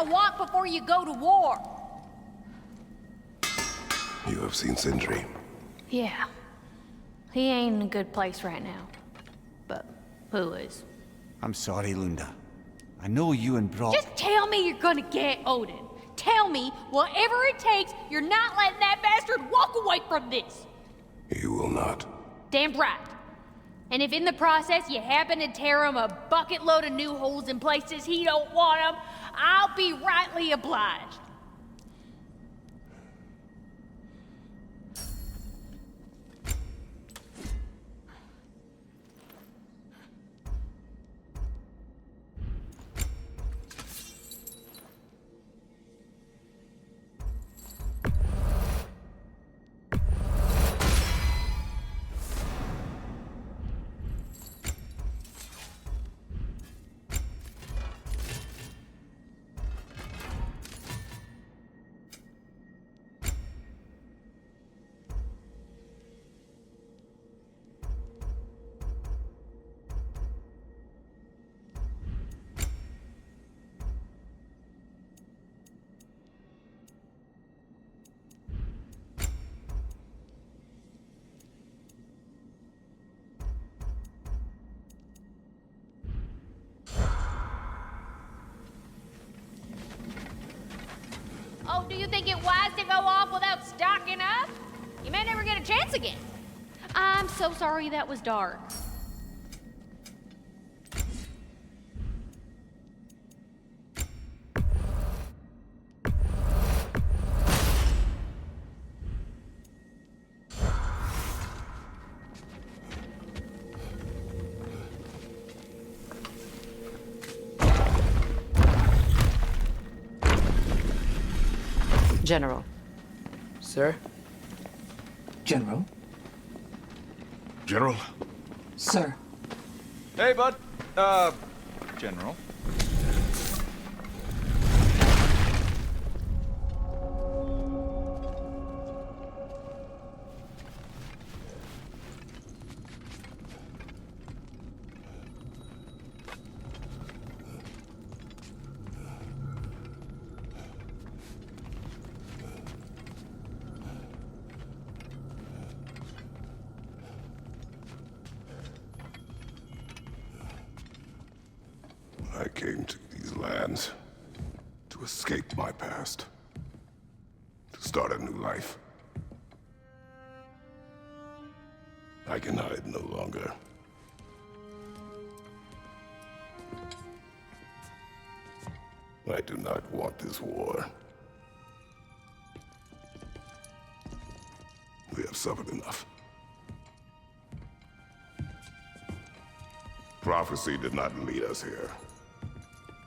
gonna want before you go to war. You have seen Sindri. Yeah. He ain't in a good place right now. But who is? I'm sorry, Lunda. I know you and Brock... Just tell me you're gonna get Odin. Tell me, whatever it takes, you're not letting that bastard walk away from this. You will not. Damn right. And if in the process you happen to tear him a bucket load of new holes in places he don't want them, I'll be rightly obliged. Oh, do you think it wise to go off without stocking up? You may never get a chance again. I'm so sorry that was dark. General. Sir? General? General? Sir. Hey, bud. General. I came to these lands to escape my past, to start a new life. I can hide no longer. I do not want this war. We have suffered enough. Prophecy did not lead us here,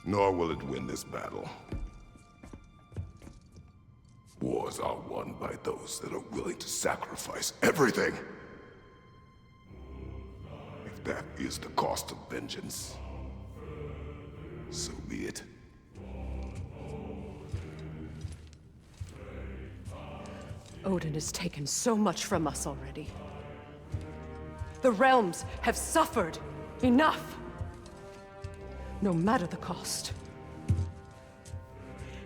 nor will it win this battle. Wars are won by those that are willing to sacrifice everything. If that is the cost of vengeance, so be it. Odin has taken so much from us already. The realms have suffered. Enough! No matter the cost.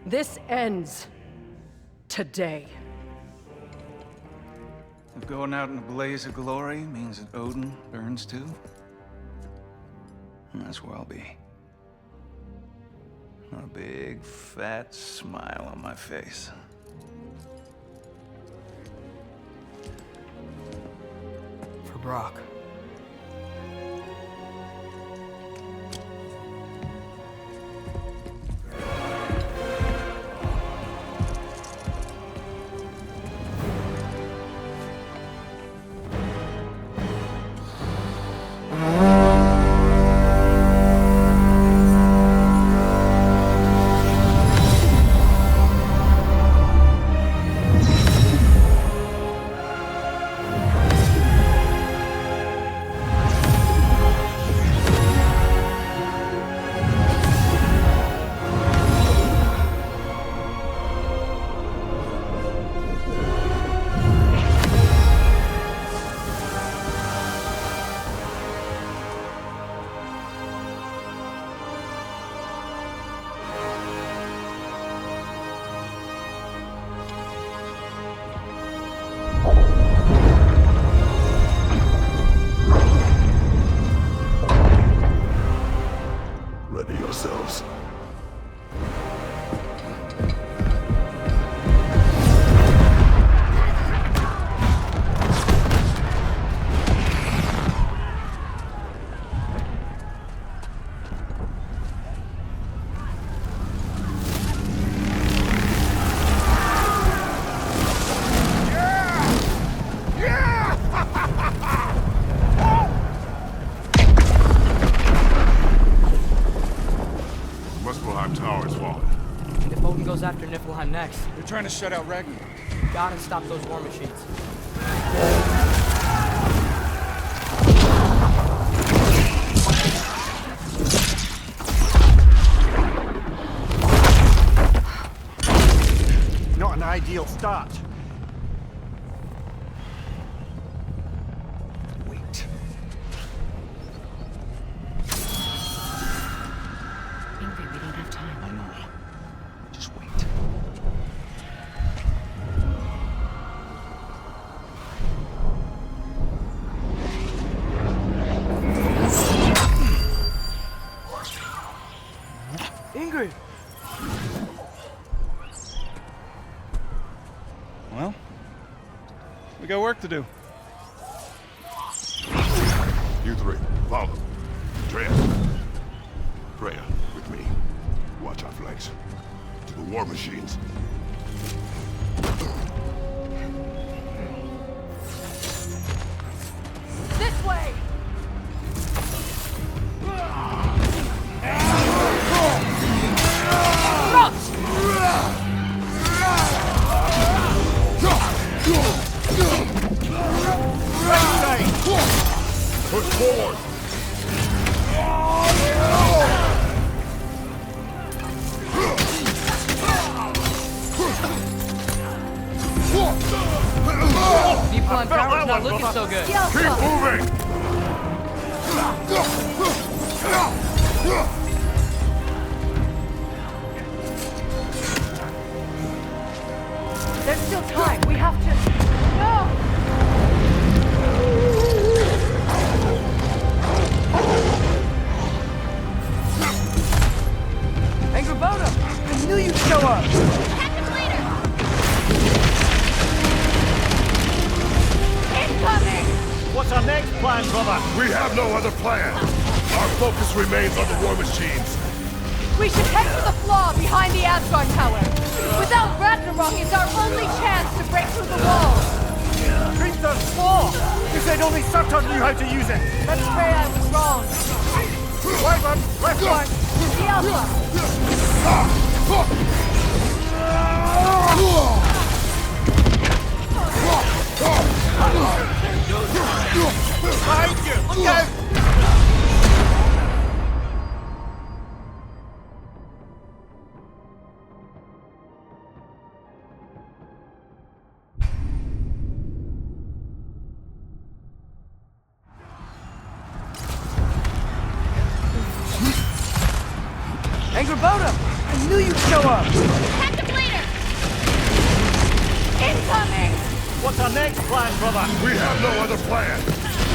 This ends today. If going out in a blaze of glory means that Odin burns too, that's where I'll be. A big, fat smile on my face. For Brock. Niflheim Tower is falling. And if Odin goes after Niflheim next, They're trying to shut out Ragnarok. we gotta stop those war machines. Not an ideal start. Wait. Ingrid, we don't have time. I know. Just wait. Ingrid! Well, we got work to do. You three, follow. Freya. Freya, with me. Watch our flanks. To the war machines. This way! Push forward! Niflheim Tower's not looking so good. Keep moving! There's still time. We have to... No! Angrboda! I knew you'd show up! Catch him later! Incoming! What's our next plan, brother? We have no other plan. Our focus remains on the war machines. We should head for the flaw behind the Asgard Tower. Without Ragnarok, it's our only chance to break through the walls. Kratos' claw! You said only Surtur knew how to use it! Let's pray I was wrong. Right one, left one! The Alpha! Behind you! Look out! Angrboda! I knew you'd show up! Catch him later! Incoming! What's our next plan, brother? We have no other plan.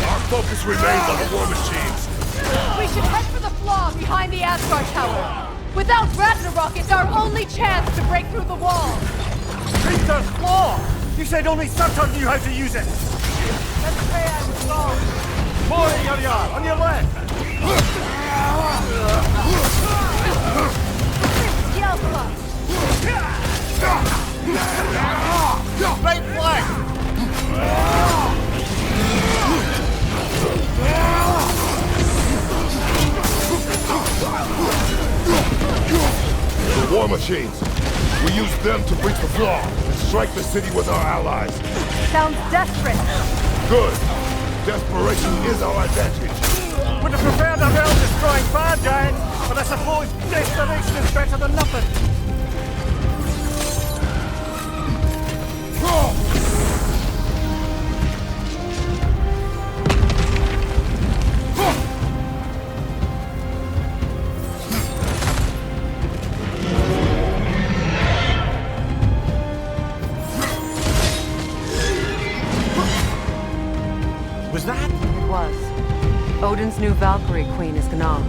Our focus remains on the war machines. We should head for the flaw behind the Asgard Tower. Without Ragnarok, it's our only chance to break through the walls. Kratos' claw! You said only Surtur knew how to use it! Let's pray I was wrong. More on your left! The Alpha! Right flank! The war machines. We use them to breach the flaw and strike the city with our allies. Sounds desperate. Good. Desperation is our advantage. Would have preferred a well-destroying bad giant, but I suppose desperation is better than nothing. Was that? It was. Odin's new Valkyrie queen is Gná.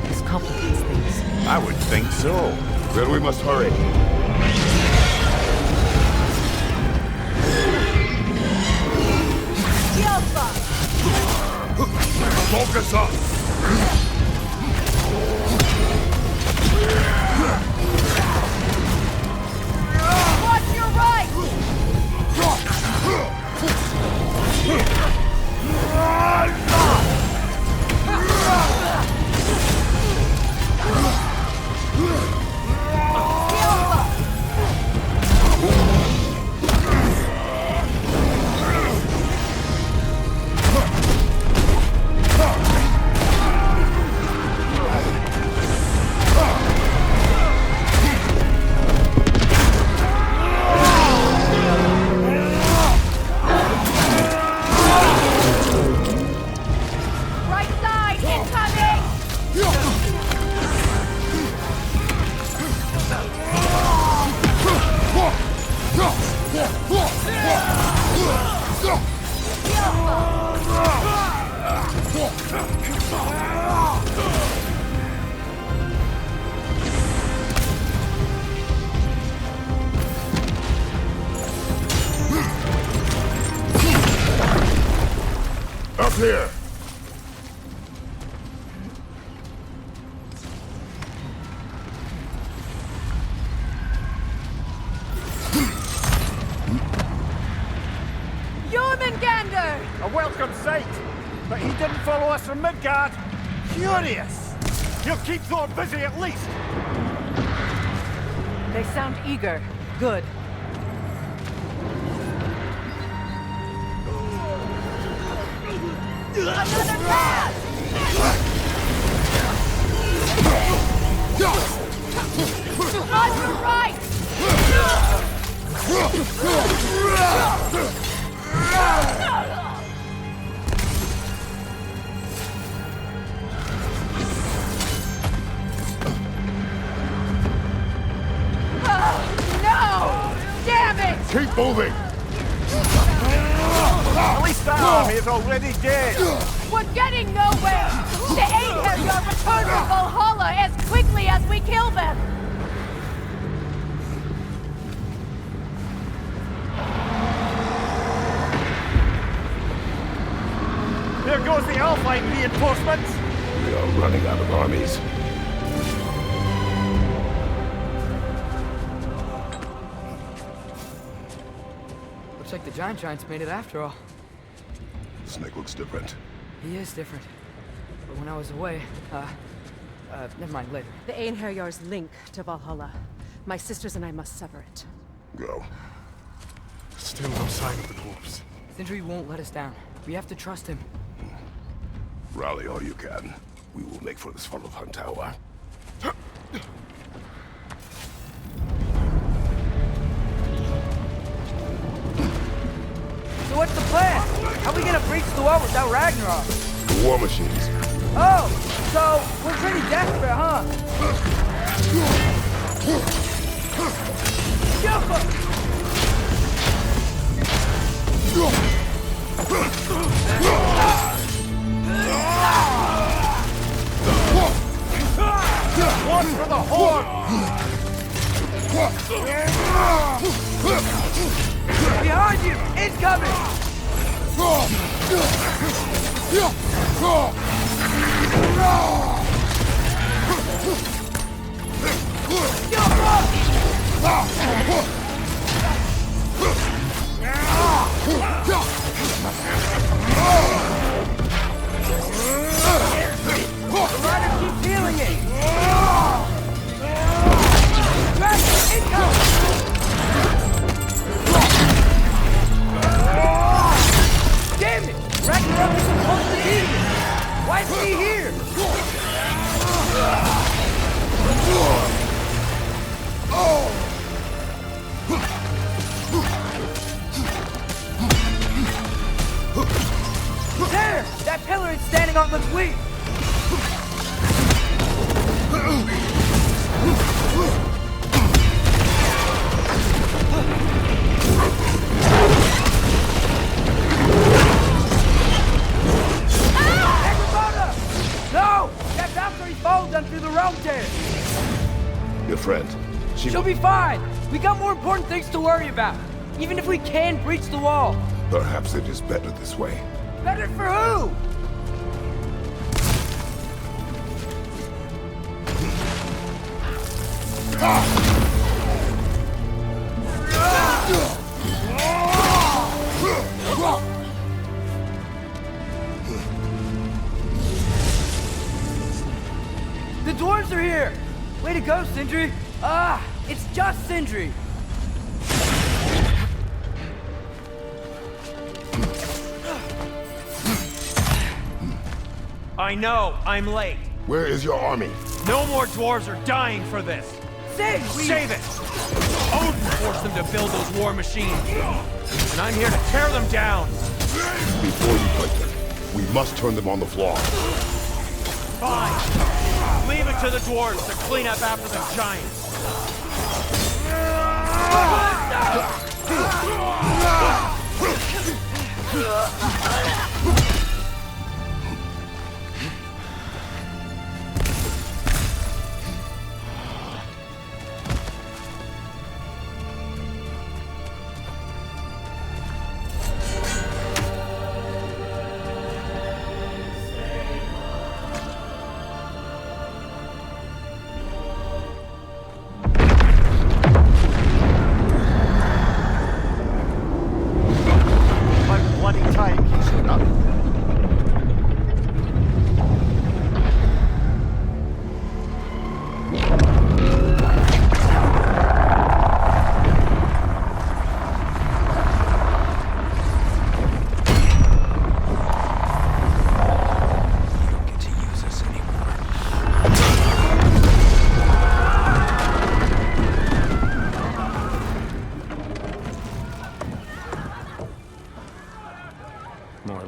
This complicates things. I would think so. Then we must hurry. The Alpha! Focus up! Watch your right! Up here! Jormungandr! A welcome sight. But he didn't follow us from Midgard. Curious. He'll keep Thor busy at least. They sound eager. Good. Another pass! On your right! No! Damn it! Keep moving! At least that army is already dead. We're getting nowhere! The Aesir will return to Valhalla as quickly as we kill them! There goes the Alpine reinforcements. We are running out of armies. Looks like the Giants made it after all. Snake looks different. He is different. But when I was away, never mind, later. The Einherjar's link to Valhalla. My sisters and I must sever it. Go. Still no sign of the corpse. Sindri won't let us down. We have to trust him. Rally all you can. We will make for this funnel hunt tower. So what's the plan? How are we gonna breach the wall without Ragnarok? The war machines. Oh, so we're pretty desperate, huh? Jump up! One for the horde! Behind you! Incoming! The rider keeps healing it! Dragon, incoming! Damn it! Ragnarok is supposed to be here! Why is he here? There! That pillar is standing on the weak! No! That Valkyrie falls down through the realm tear! Your friend. She'll be fine! We got more important things to worry about! Even if we can breach the wall! Perhaps it is better this way. Better for who? The dwarves are here! Way to go, Sindri! Ah, it's just Sindri! I know, I'm late. Where is your army? No more dwarves are dying for this. Save it! Odin forced them to build those war machines. And I'm here to tear them down. Before you fight them, we must turn them on the floor. Fine. Leave it to the dwarves to clean up after the giants.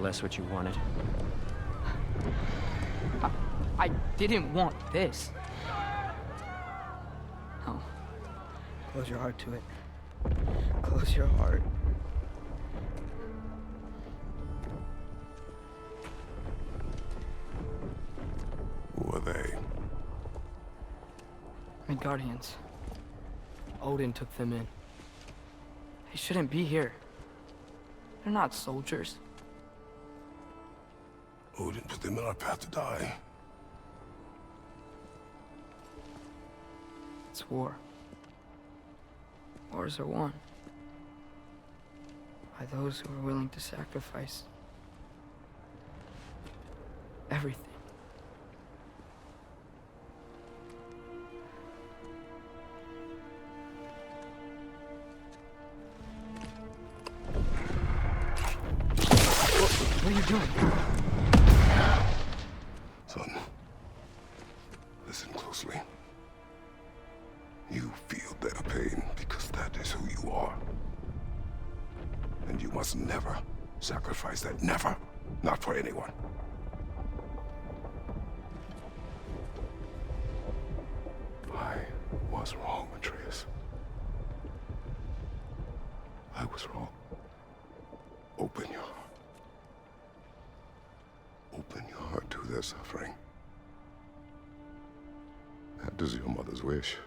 That's what you wanted. I didn't want this. No. Close your heart to it. Close your heart. Who are they? Midgardians. Odin took them in. They shouldn't be here. They're not soldiers. Odin put them in our path to die. It's war. Wars are won by those who are willing to sacrifice everything. What are you doing? Son, listen closely. You feel their pain because that is who you are. And you must never sacrifice that. Never. Not for anyone. I was wrong, Atreus. I was wrong. Open your heart. Open your heart to their suffering. That is your mother's wish.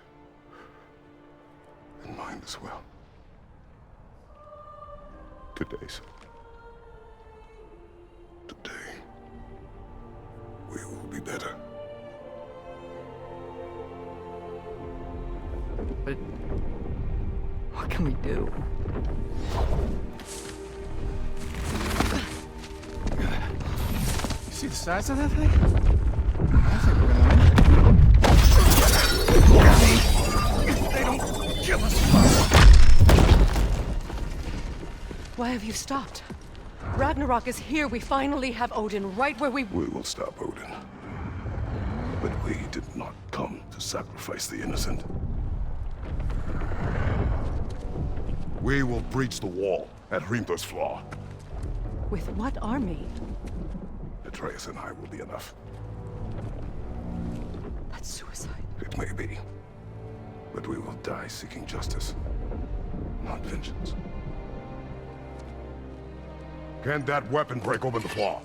And mine as well. Today, son. Today, we will be better. But what can we do? See the size of that thing? I think we're gonna win. They don't kill us. Why have you stopped? Ragnarok is here. We finally have Odin right where we... We will stop Odin. But we did not come to sacrifice the innocent. We will breach the wall at Hrimthor's Flaw. With what army? Atreus and I will be enough. That's suicide. It may be. But we will die seeking justice, not vengeance. Can that weapon break open the flaw?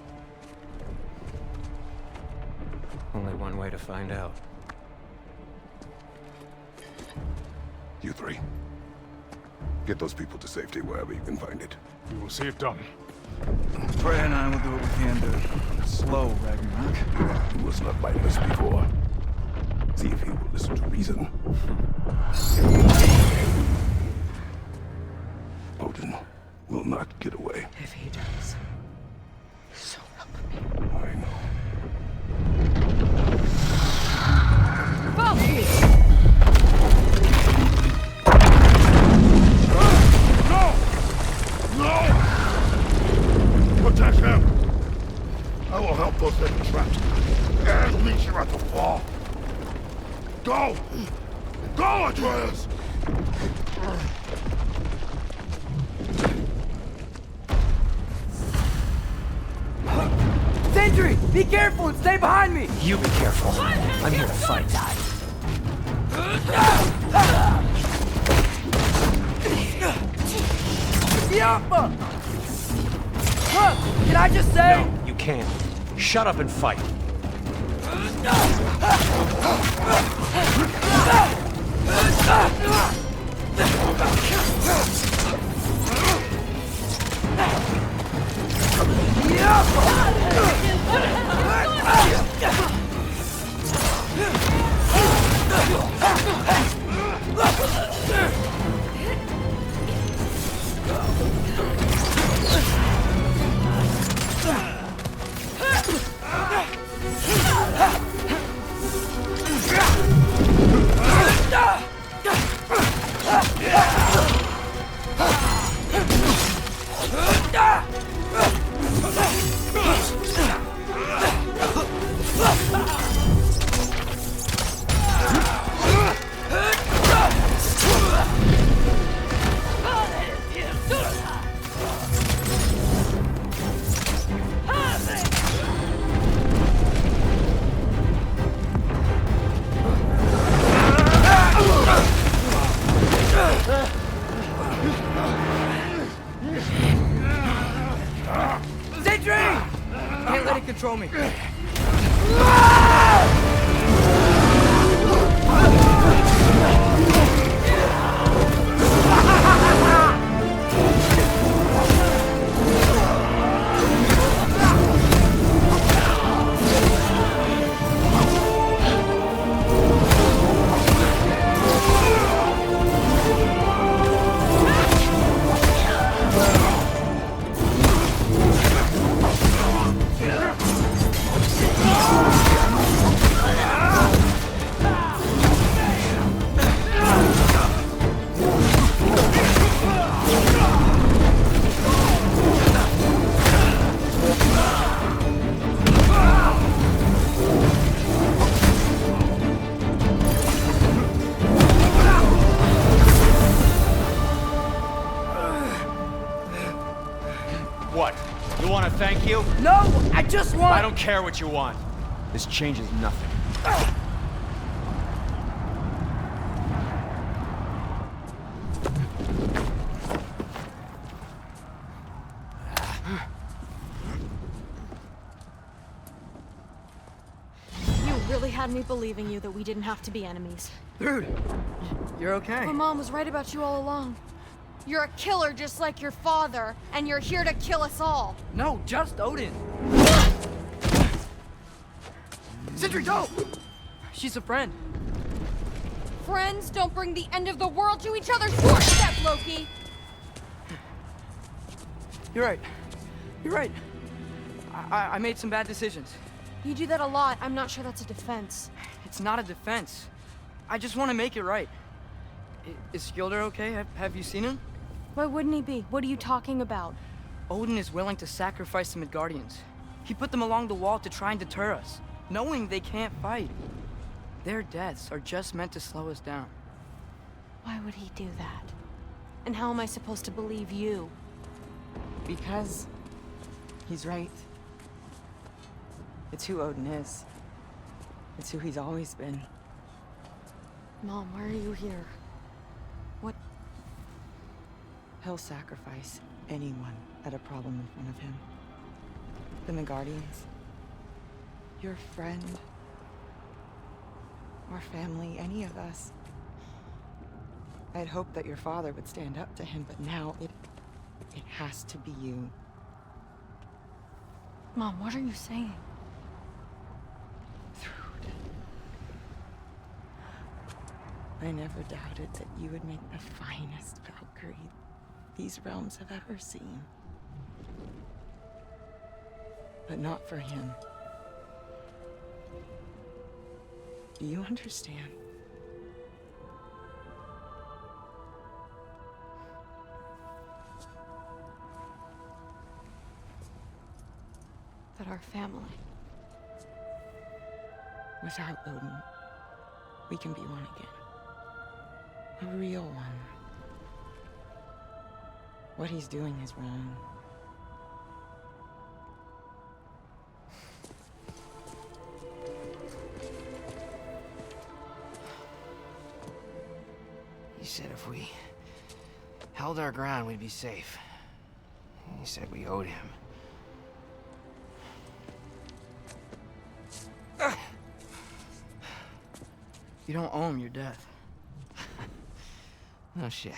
Only one way to find out. You three. Get those people to safety wherever you can find it. We will see it done. Freya and I will do what we can to slow Ragnarok. He was not mindless before. See if he will listen to reason. Odin will not get away. If he does, so help me. I know. Protect him! I will help those that are trapped. And meet you at the wall. Go! Go, Atreus! Sentry! Be careful and stay behind me! You be careful. I'm here to fight. Yappa! Huh, can I just say? No, you can't. Shut up and fight. Can't let it control me. What? You want to thank you? No, I just want... I don't care what you want. This changes nothing. You really had me believing you that we didn't have to be enemies. Dude, you're okay. My mom was right about you all along. You're a killer just like your father, and you're here to kill us all. No, just Odin. Sindri, don't! She's a friend. Friends don't bring the end of the world to each other's doorstep, Loki! You're right. You're right. I made some bad decisions. You do that a lot. I'm not sure that's a defense. It's not a defense. I just want to make it right. Is Skilder okay? Have you seen him? Why wouldn't he be? What are you talking about? Odin is willing to sacrifice the Midgardians. He put them along the wall to try and deter us, knowing they can't fight. Their deaths are just meant to slow us down. Why would he do that? And how am I supposed to believe you? Because he's right. It's who Odin is. It's who he's always been. Mom, why are you here? What? He'll sacrifice anyone at a problem in front of him. The Midgardians. Your friend. Or family, any of us. I'd hoped that your father would stand up to him, but now it has to be you. Mom, what are you saying? Thrud. I never doubted that you would make the finest Valkyrie these realms have ever seen. But not for him. Do you understand? That our family... Without Odin, we can be one again. A real one. What he's doing is wrong. You said if we held our ground, we'd be safe. said we owed him. You don't owe him your death. No shit.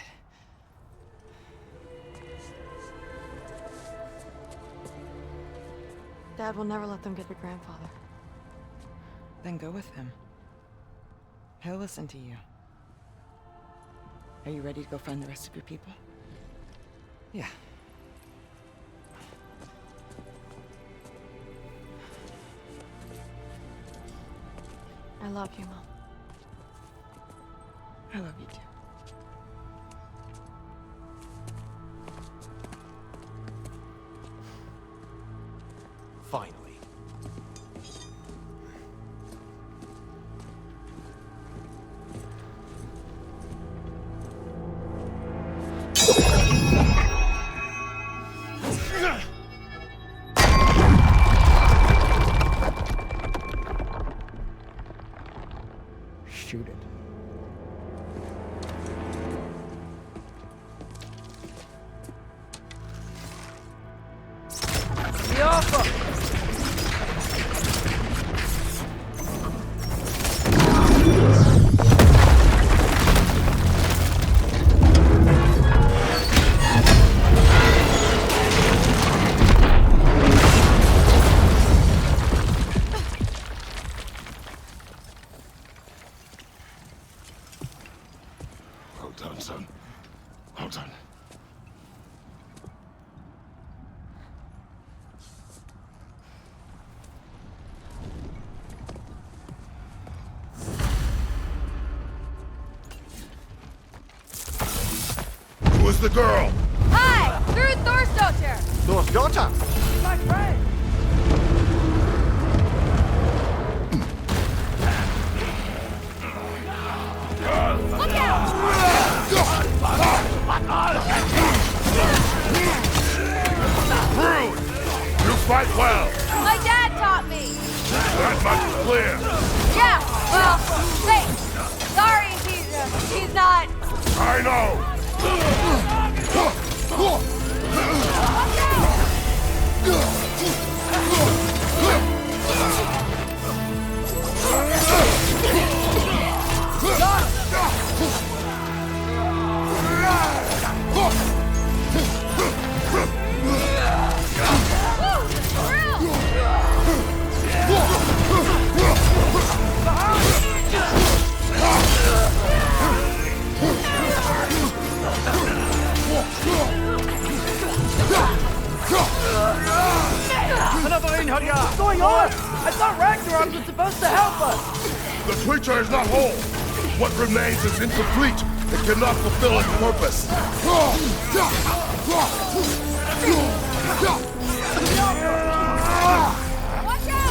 Dad will never let them get their grandfather. Then go with him. He'll listen to you. Are you ready to go find the rest of your people? Yeah. I love you, Mom. I love you too. Finally. Shoot it. Well done, son. Well done. Who is the girl? Hi! Through Thorstoter! Thorstoter? My friend! Look out! Rude! You fight well! My dad taught me! That much is clear! Yeah, well, thanks. Sorry, he's not... I know! Another Einherjar! What's going on? I thought Ragnarok was supposed to help us! The creature is not whole! What remains is incomplete! It cannot fulfill its purpose! Watch out!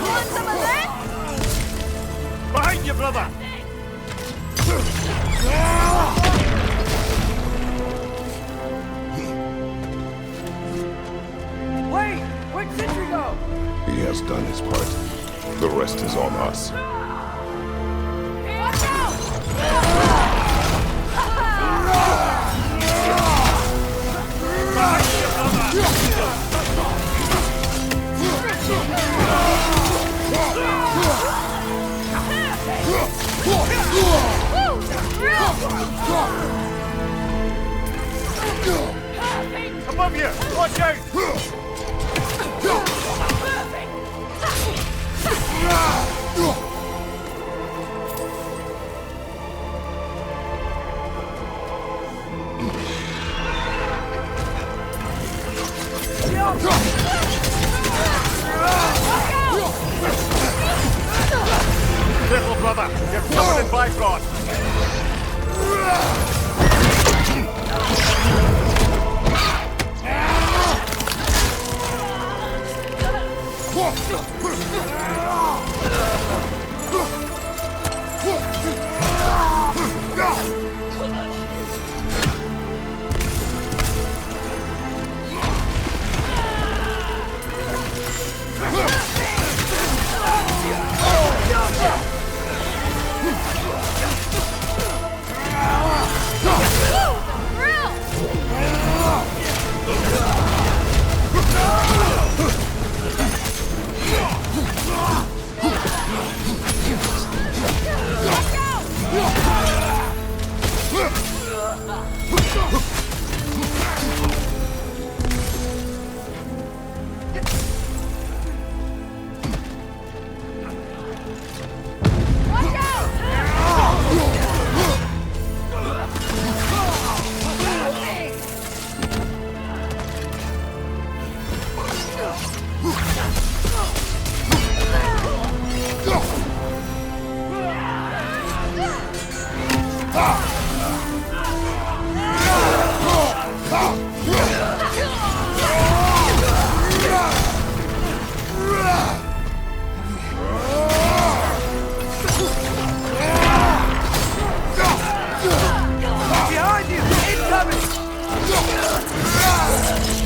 Want some of that? Behind you, brother! Wait! Where'd Sentry go? He has done his part. The rest is on us. Watch out! Above you! Watch out! Careful, brother! You're covered in Bifrost!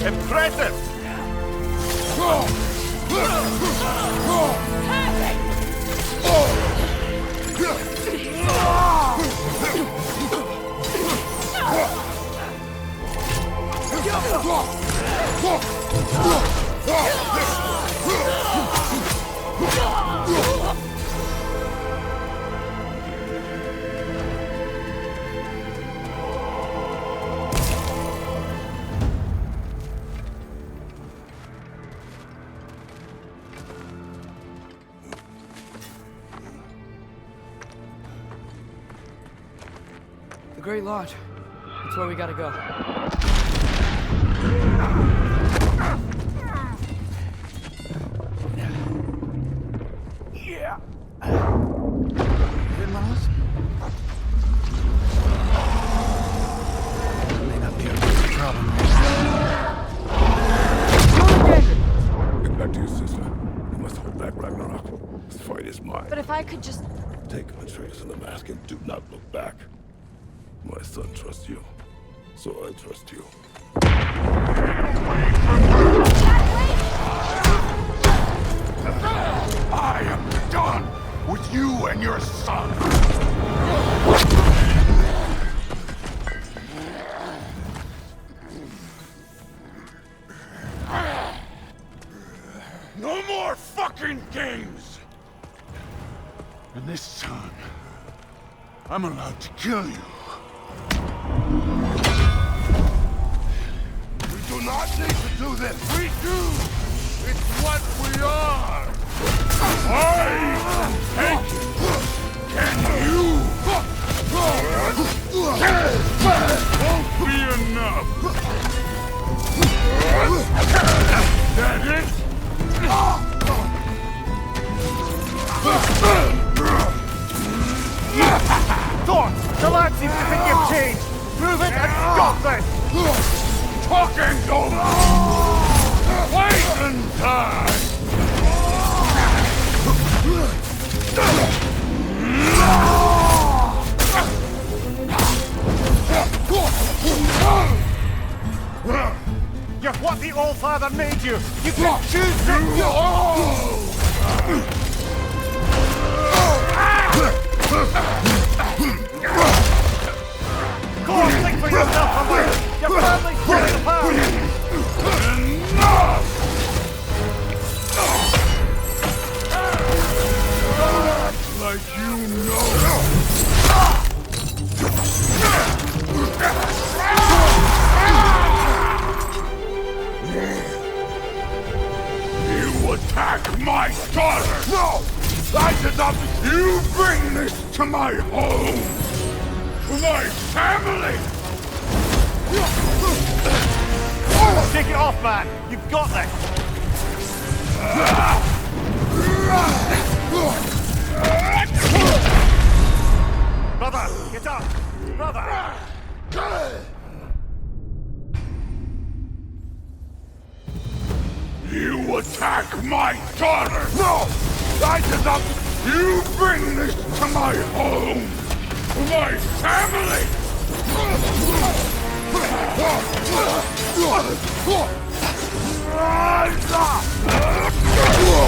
and Kratos! The Great Lodge. That's where we gotta go. Yeah. Good, Miles? May not be a big problem. Get back to your sister. You must hold back Ragnarok. This fight is mine. But if I could just... Take Atreus in the mask and do not look back. My son trusts you, so I trust you. I am done with you and your son! No more fucking games! And this time, I'm allowed to kill you. We do not need to do this. We do. It's what we are. I take it. Can you? Won't be enough. That it? Thor, the lad seems to think you've changed. Prove it and stop this! Talking's over! Waiting time! You're what the All-Father made you! You can choose to... Go on, think for yourself a while! Your family's falling apart! Enough! Like you know! You attack my daughter! No! I did not... You bring this to my home! My family! Take it off, man! You've got this! Brother, get up! Brother! You attack my daughter! No! I did not... You bring this to my home! My family!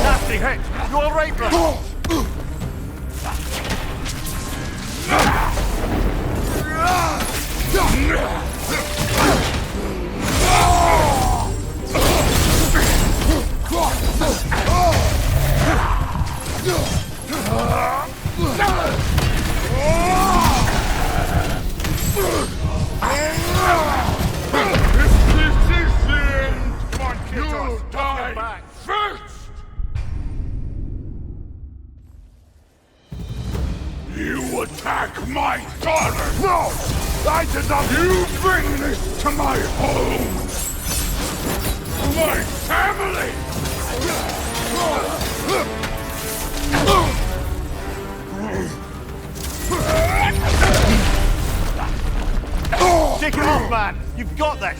Nasty hit! You alright, brother? You attack my daughter! No! I did not... You bring this to my home! My family! Take it off, man! You've got this!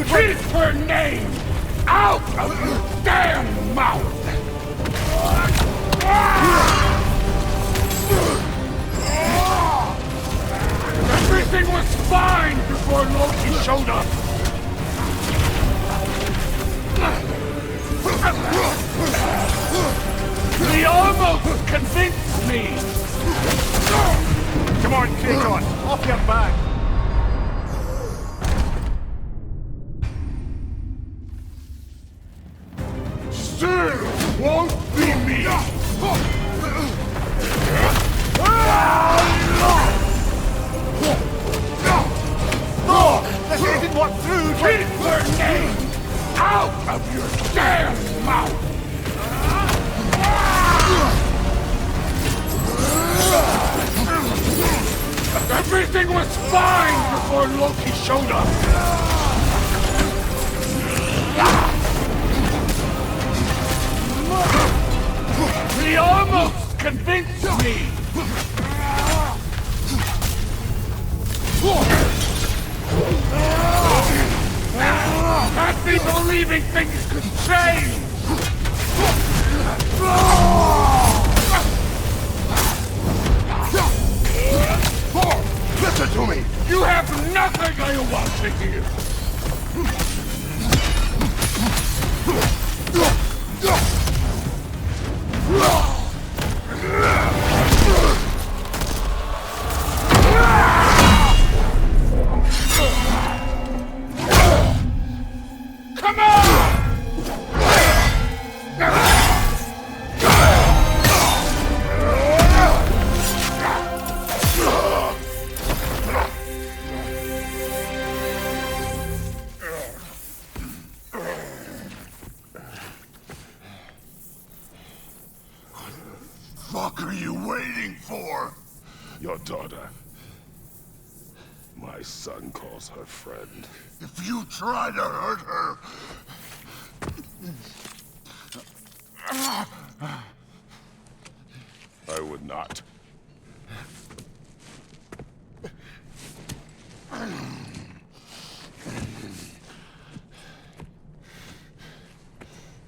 Keep her name out of your damn mouth! Everything was fine before Loki showed up! He almost convinced me! Come on, Kratos, off your back! Still won't be me! Look! This isn't what through! Keep her name out of your damn mouth! Everything was fine before Loki showed up! He almost convinced me! Had me believing things could change! Listen to me! You have nothing I want to hear! Come on! What the fuck are you waiting for? Your daughter. My son calls her friend. If you try to hurt her... I would not.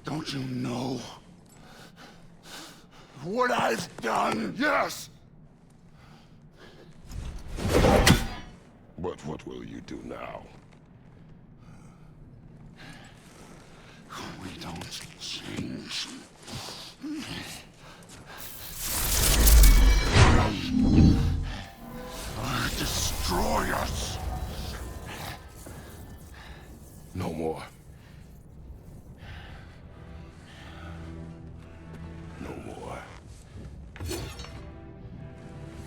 Don't you know what I've done? Yes! But what will you do now? We don't change. Or destroy us. No more. No more.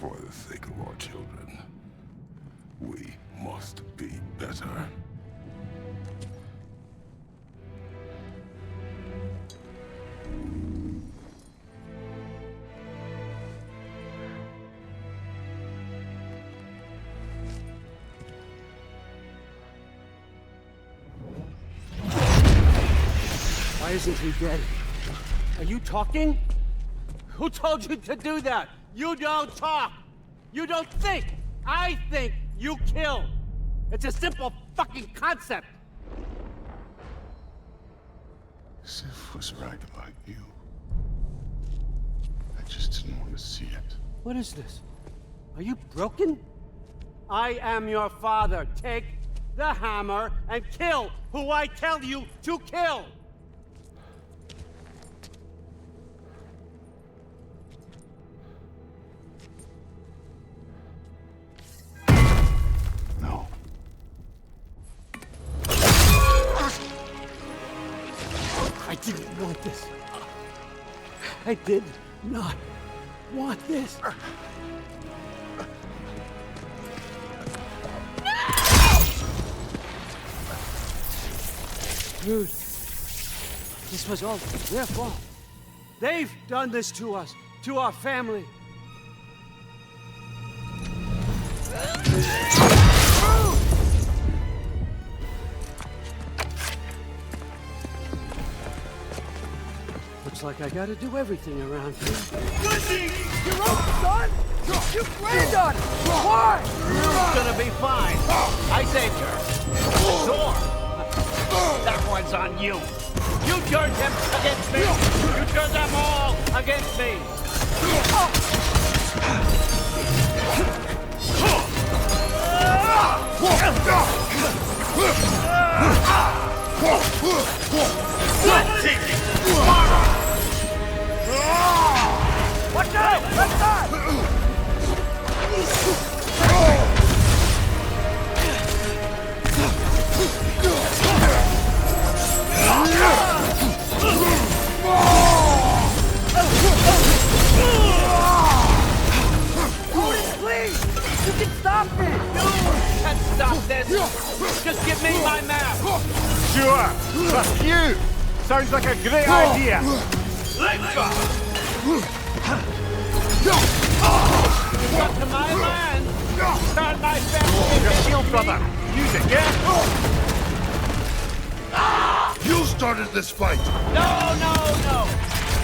For the sake of our children, we must be better. Why isn't he dead? Are you talking? Who told you to do that? You don't talk! You don't think! I think you kill! It's a simple fucking concept! Sif was right about you. I just didn't want to see it. What is this? Are you broken? I am your father. Take the hammer and kill who I tell you to kill! No. I didn't want this. I did not want this. Dude, this was all their fault. They've done this to us, to our family. Looks like I gotta do everything around here. Your own son? You blamed on him! Why? You're gonna be fine. I saved her. The door. falls on you. You turned them against me. You turned them all against me. Watch out! Left side! Odin, please! You can stop this! You can stop this! Just give me my map! Sure! Trust you! Sounds like a great idea! Let's go! Come to my land! Start my family! Your shield, brother! Use it, yeah? You started this fight! No, no, no!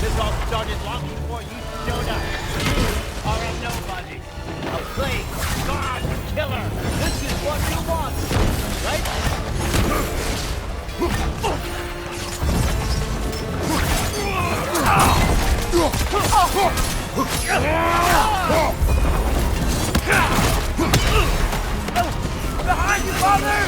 This all started long before you showed up. You are a nobody. A plague, god, killer. This is what you want, right? Behind you, father!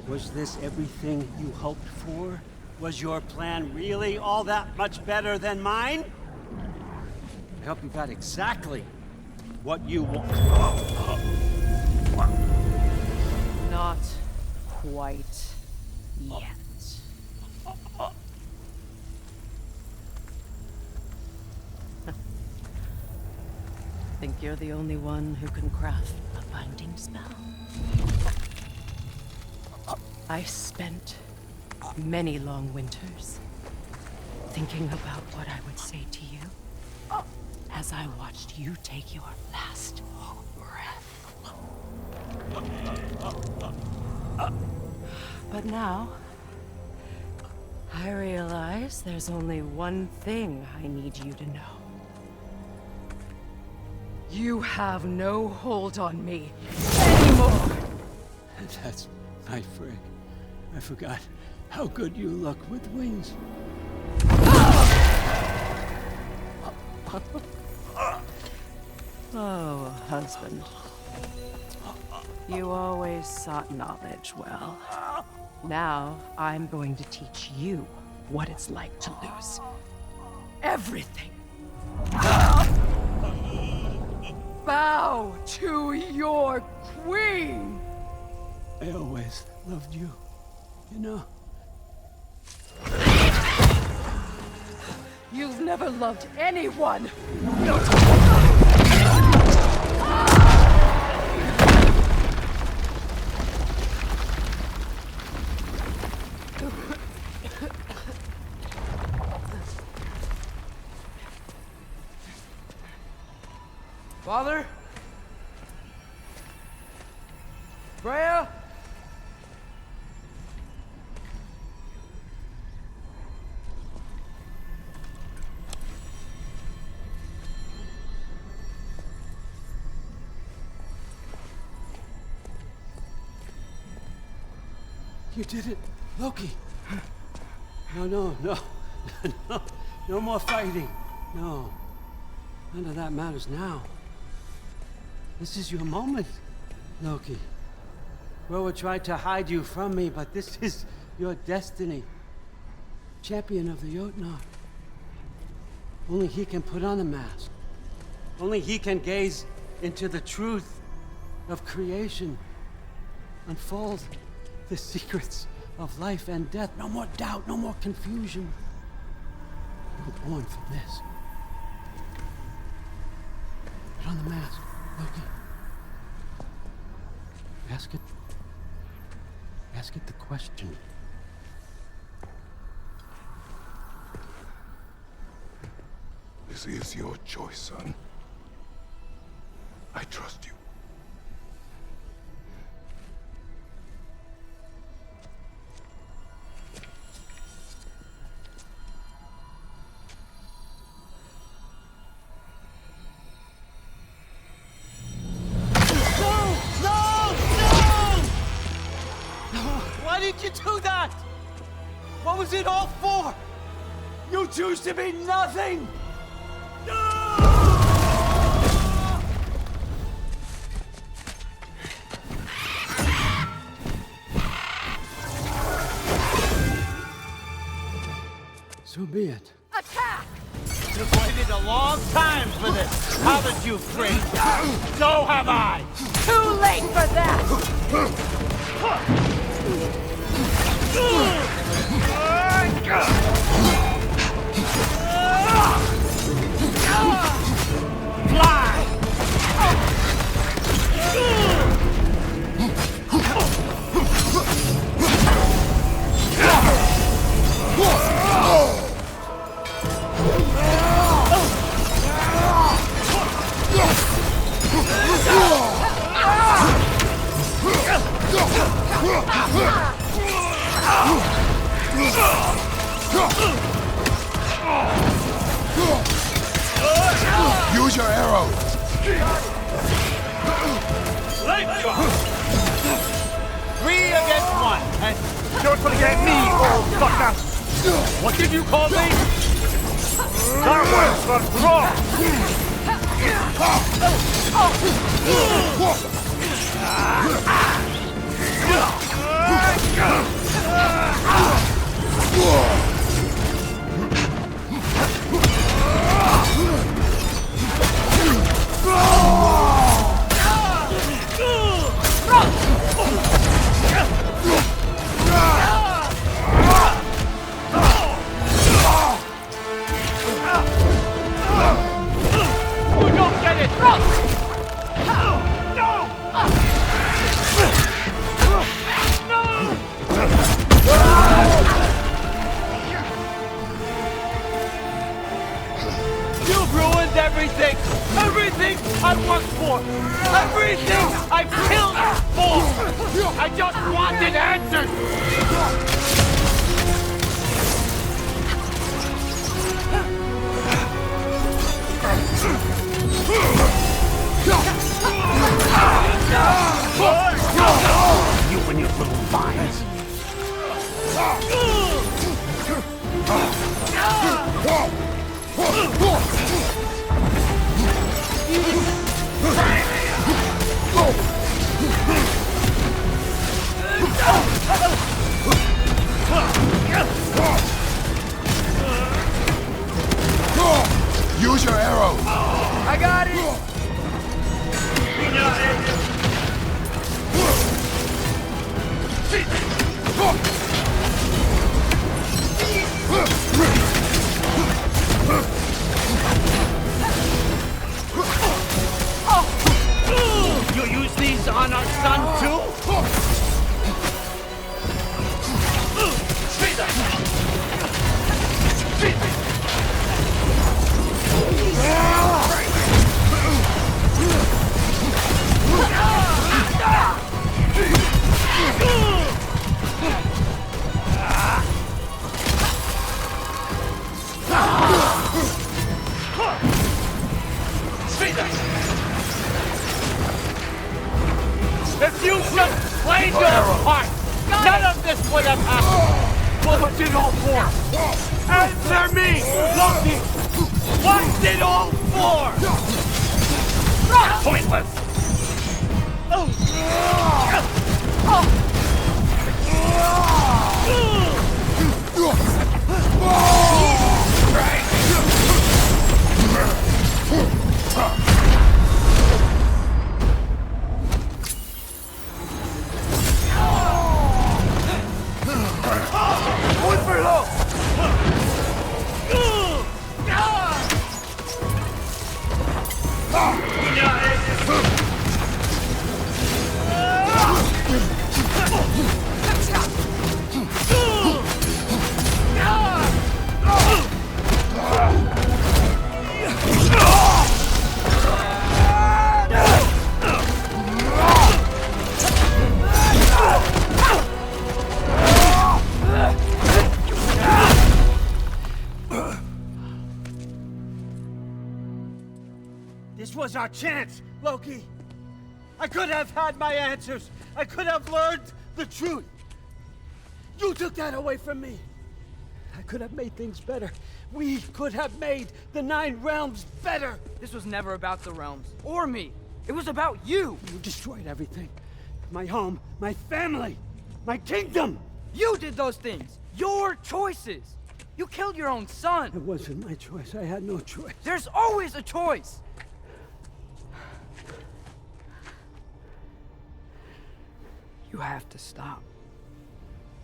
Was this everything you hoped for? Was your plan really all that much better than mine? I hope you got exactly what you want. Not quite yet. Think you're the only one who can craft a binding spell? I spent many long winters thinking about what I would say to you as I watched you take your last breath. But now, I realize there's only one thing I need you to know. You have no hold on me anymore! That's my friend. I forgot how good you look with wings. Oh, husband. You always sought knowledge well. Now, I'm going to teach you what it's like to lose everything. Bow to your queen! I always loved you, you know. You've never loved anyone! Father? Freya? You did it, Loki. No. No more fighting. No. None of that matters now. This is your moment, Loki. Roa tried to hide you from me, but this is your destiny. Champion of the Jotnar. Only he can put on the mask. Only he can gaze into the truth of creation. Unfold the secrets of life and death. No more doubt, no more confusion. You were born for this. Put on the mask, Loki. Ask it the question. This is your choice, son. I trust you. Why did you do that? What was it all for? You choose to be nothing! So be it. Attack! You've waited a long time for this, haven't you, Kratos? So have I! Too late for that! Fly! Use your arrow! Let go! 3 against 1, and Don't forget me, old fucker! what did you call me? That one's for Thor! You don't get it! You've ruined everything! Everything I worked for! Everything I've killed for! I just wanted answers! You and your little vines! Use your arrow! I got it! What's it all for? Answer me, Loki! What's it all for? Pointless! This was our chance, Loki. I could have had my answers. I could have learned the truth. You took that away from me. I could have made things better. We could have made the 9 realms better. This was never about the realms, or me. It was about you. You destroyed everything. My home, my family, my kingdom. You did those things. Your choices. You killed your own son. It wasn't my choice. I had no choice. There's always a choice. You have to stop.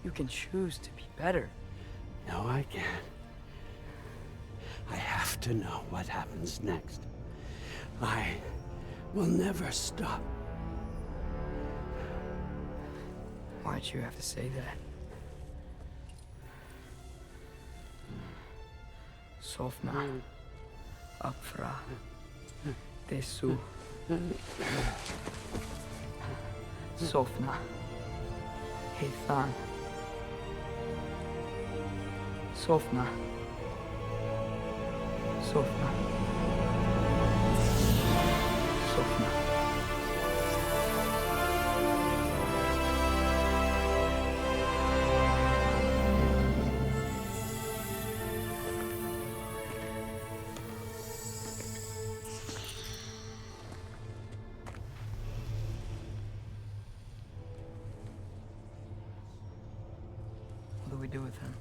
You can choose to be better. No, I can't. I have to know what happens next. I will never stop. Why'd you have to say that? Sofna. Apfra. Desu. Sofna. Heithan. Sofna. Sofna. Sofna. What do we do with him?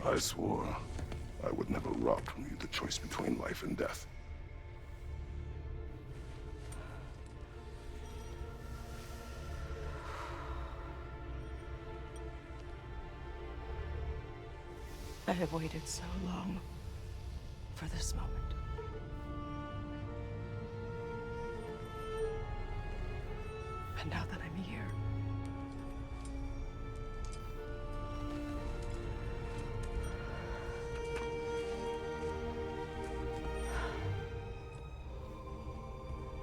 I swore I would never rob from you the choice between life and death. I have waited so long for this moment. And now that I'm here,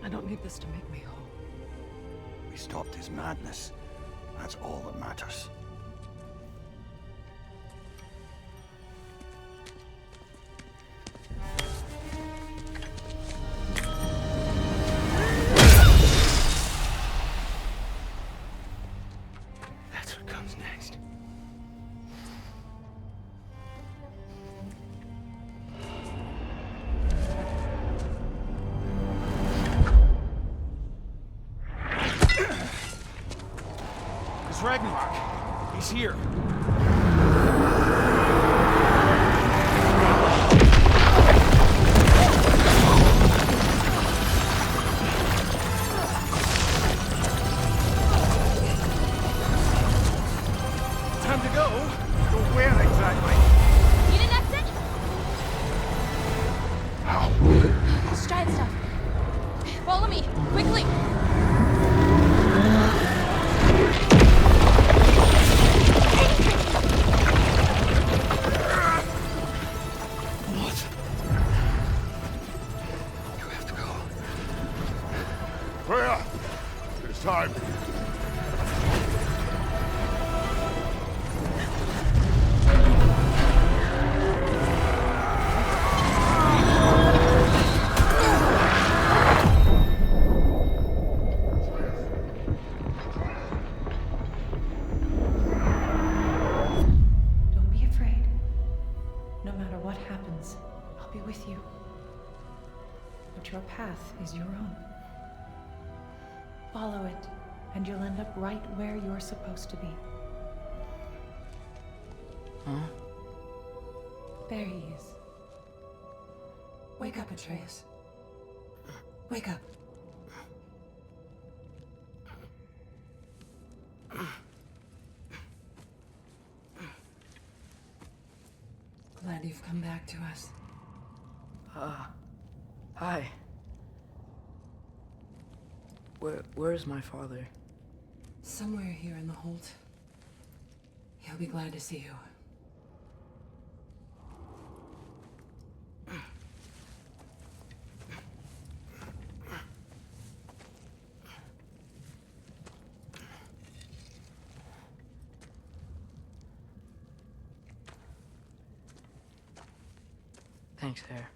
I don't need this to make me whole. We stopped his madness. That's all that matters. That's what comes next. It's Ragnarok. He's here. Time to go. Go where exactly? You didn't exit? How? Let's try and stuff. Follow me, quickly. Freya! It's time. but your path is your own. Follow it, and you'll end up right where you're supposed to be. Huh? There he is. Wake up, Atreus. Wake up. Glad you've come back to us. Hi. Where's my father? Somewhere here in the Holt. He'll be glad to see you. Thanks, Air.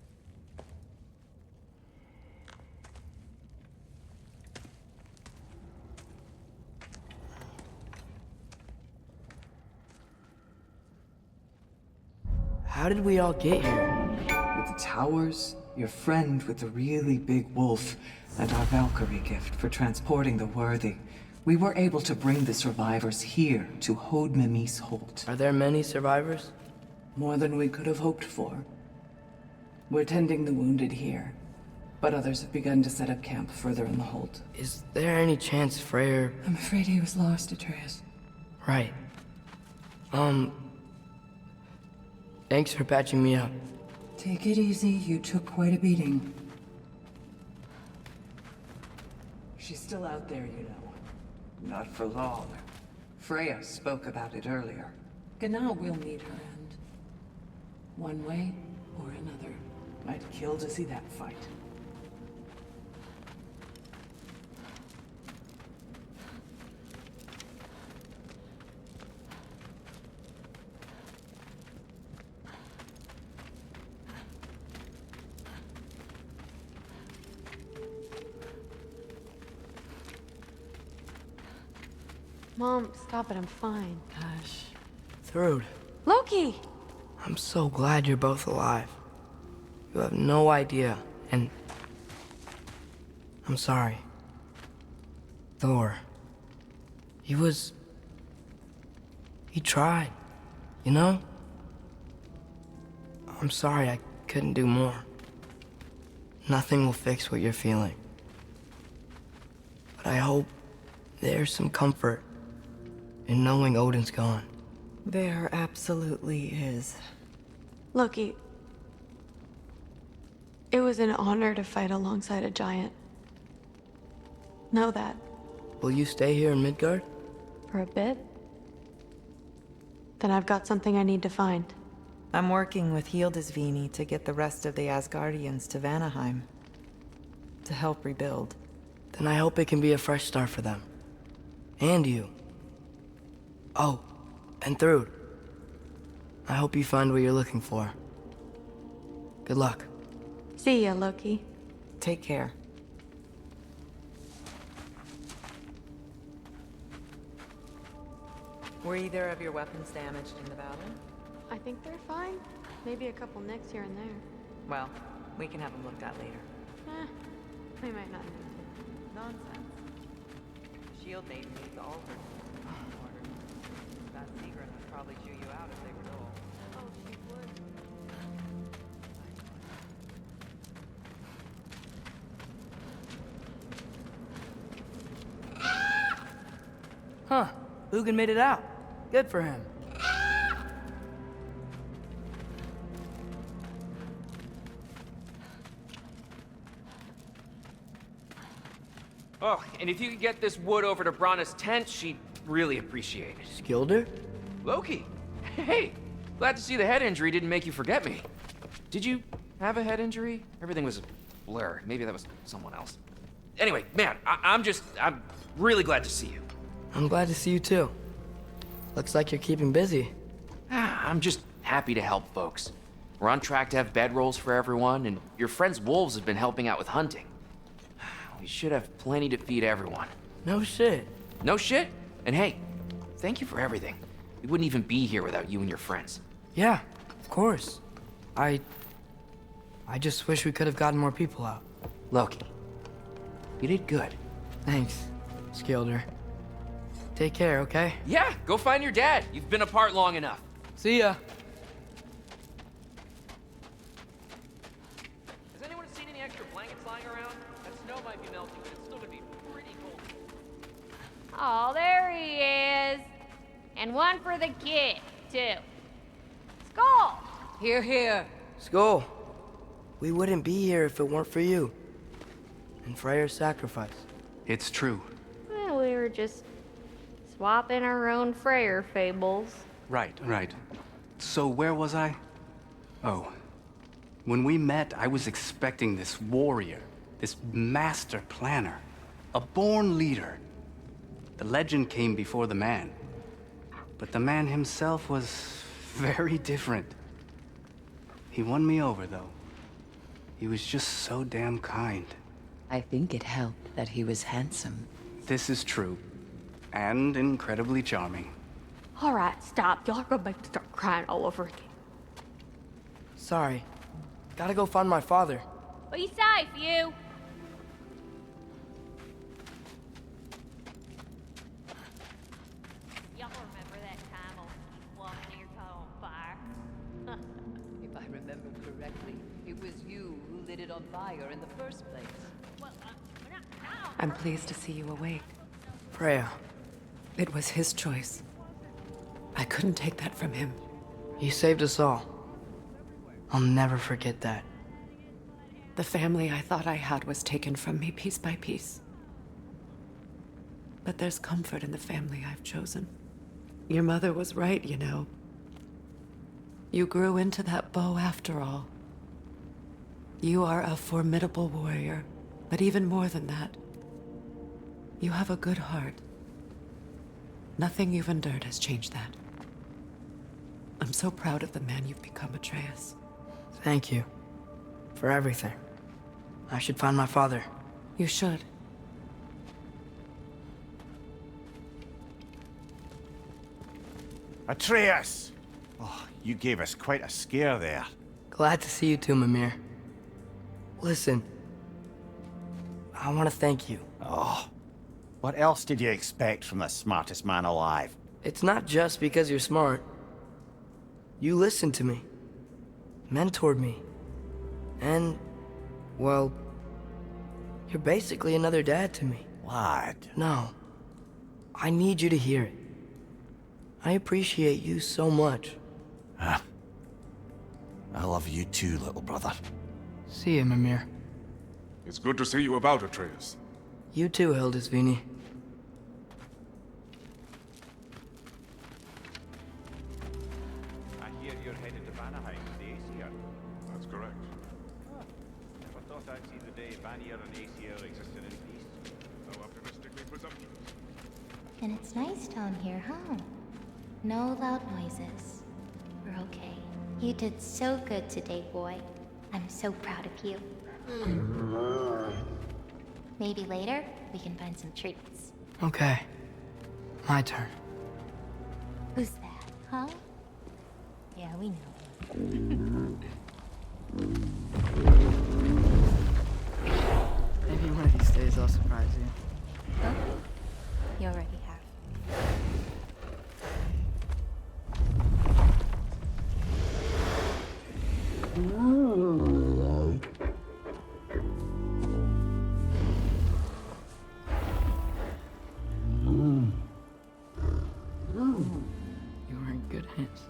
How did we all get here? With the towers, your friend with the really big wolf, and our Valkyrie gift for transporting the worthy, we were able to bring the survivors here to Hodmimi's Holt. Are there many survivors? More than we could have hoped for. We're tending the wounded here, but others have begun to set up camp further in the Holt. Is there any chance Freyr... I'm afraid he was lost, Atreus. Right. Thanks for patching me up. Take it easy, you took quite a beating. She's still out there, you know. Not for long. Freya spoke about it earlier. Gna will meet her end. One way or another. I'd kill to see that fight. Mom, stop it, I'm fine. Hush. Thrud, Loki! I'm so glad you're both alive. You have no idea, and... I'm sorry. Thor. He tried, you know? I'm sorry I couldn't do more. Nothing will fix what you're feeling. But I hope there's some comfort in knowing Odin's gone. There absolutely is. Loki, it was an honor to fight alongside a giant. Know that. Will you stay here in Midgard? For a bit? Then I've got something I need to find. I'm working with Hildisvíni to get the rest of the Asgardians to Vanaheim. To help rebuild. Then I hope it can be a fresh start for them. And you. Oh, and Thrud. I hope you find what you're looking for. Good luck. See ya, Loki. Take care. Were either of your weapons damaged in the battle? I think they're fine. Maybe a couple nicks here and there. Well, we can have them looked at later. We might not need to. Nonsense. Shield Maiden needs all her order. That secret would probably chew you out if they were dull. Oh, she would. Huh. Lugan made it out. Good for him. Oh, and if you could get this wood over to Brana's tent, she'd really appreciate it. Skilder? Loki! Hey! Glad to see the head injury didn't make you forget me. Did you have a head injury? Everything was a blur. Maybe that was someone else. Anyway, man, I'm really glad to see you. I'm glad to see you too. Looks like you're keeping busy. I'm just happy to help folks. We're on track to have bedrolls for everyone, and your friend's wolves have been helping out with hunting. We should have plenty to feed everyone. No shit. No shit? And hey, thank you for everything. We wouldn't even be here without you and your friends. Yeah, of course. I just wish we could have gotten more people out. Loki, you did good. Thanks, Skilder. Take care, okay? Yeah, go find your dad. You've been apart long enough. See ya. Has anyone seen any extra blankets lying around? That snow might be melting, but it's still gonna be pretty cold. Oh, there he is. And one for the kid, too. Skull! Here, here. Skull, we wouldn't be here if it weren't for you. And Freyr's sacrifice. It's true. Well, we were just swapping our own Freyr fables. Right. So where was I? Oh. When we met, I was expecting this warrior, this master planner, a born leader. The legend came before the man. But the man himself was very different. He won me over, though. He was just so damn kind. I think it helped that he was handsome. This is true. And incredibly charming. All right, stop. Y'all are gonna make me start crying all over again. Sorry. Gotta go find my father. Be safe, you. Y'all remember that time old plum near caught on fire? If I remember correctly, it was you who lit it on fire in the first place. Well, I'm pleased to see you awake. Freya. It was his choice. I couldn't take that from him. He saved us all. I'll never forget that. The family I thought I had was taken from me piece by piece. But there's comfort in the family I've chosen. Your mother was right, you know. You grew into that bow after all. You are a formidable warrior, but even more than that, you have a good heart. Nothing you've endured has changed that. I'm so proud of the man you've become, Atreus. Thank you. For everything. I should find my father. You should. Atreus! Oh, you gave us quite a scare there. Glad to see you too, Mimir. Listen. I want to thank you. Oh. What else did you expect from the smartest man alive? It's not just because you're smart. You listened to me. Mentored me. And, well, you're basically another dad to me. What? No. I need you to hear it. I appreciate you so much. Huh. I love you too, little brother. See you, Mimir. It's good to see you about, Atreus. You too, Hildisvini. I hear you're headed to Vanaheim with the Aesir. That's correct. Huh. Never thought I'd see the day Vanir and Aesir existed in peace. How optimistically presumptuous. And it's nice down here, huh? No loud noises. We're okay. You did so good today, boy. I'm so proud of you. Maybe later, we can find some treats. Okay. My turn. Who's that, huh? Yeah, we know. Maybe one of these days I'll surprise you. Oh, you already have. You are in good hands.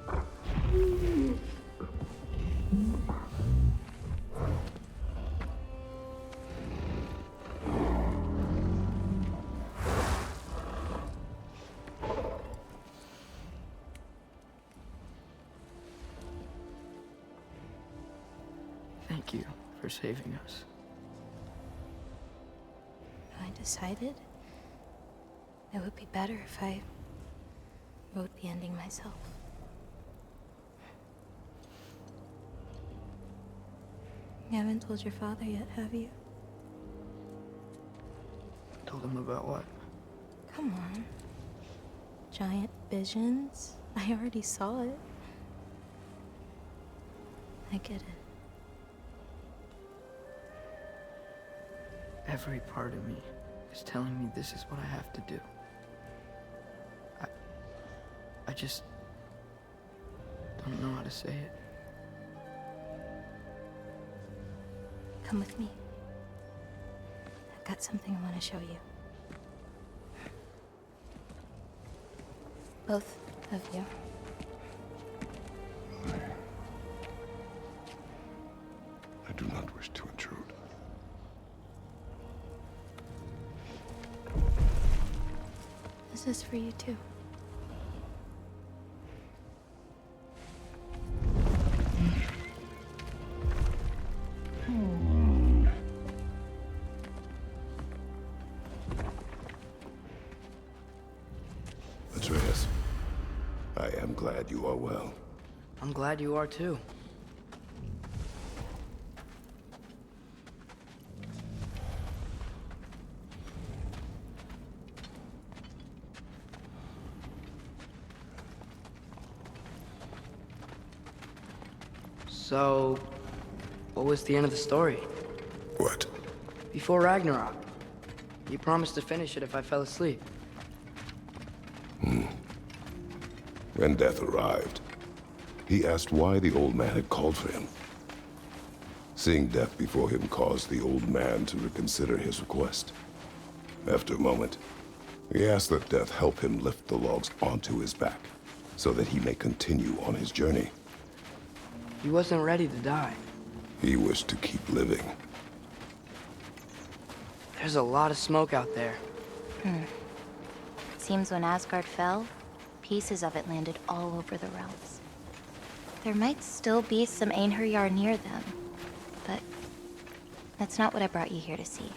Thank you for saving us. I decided it would be better if I wrote the ending myself. You haven't told your father yet, have you? Told him about what? Come on. Giant visions? I already saw it. I get it. Every part of me is telling me this is what I have to do. I just don't know how to say it. Come with me. I've got something I want to show you. Both of you. I do not wish to intrude. This is for you too. Atreus, I am glad you are well. I'm glad you are too. So, what was the end of the story? What? Before Ragnarok. You promised to finish it if I fell asleep. When death arrived, he asked why the old man had called for him. Seeing death before him caused the old man to reconsider his request. After a moment, he asked that death help him lift the logs onto his back, so that he may continue on his journey. He wasn't ready to die. He wished to keep living. There's a lot of smoke out there. It seems when Asgard fell, pieces of it landed all over the realms. There might still be some Einherjar near them, but that's not what I brought you here to see.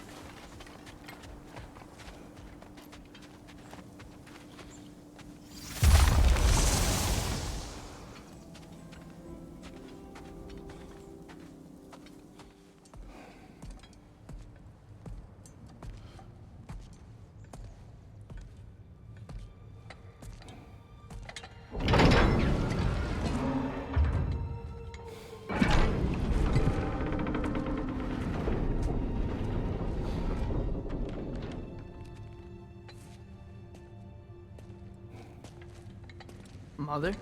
Mother?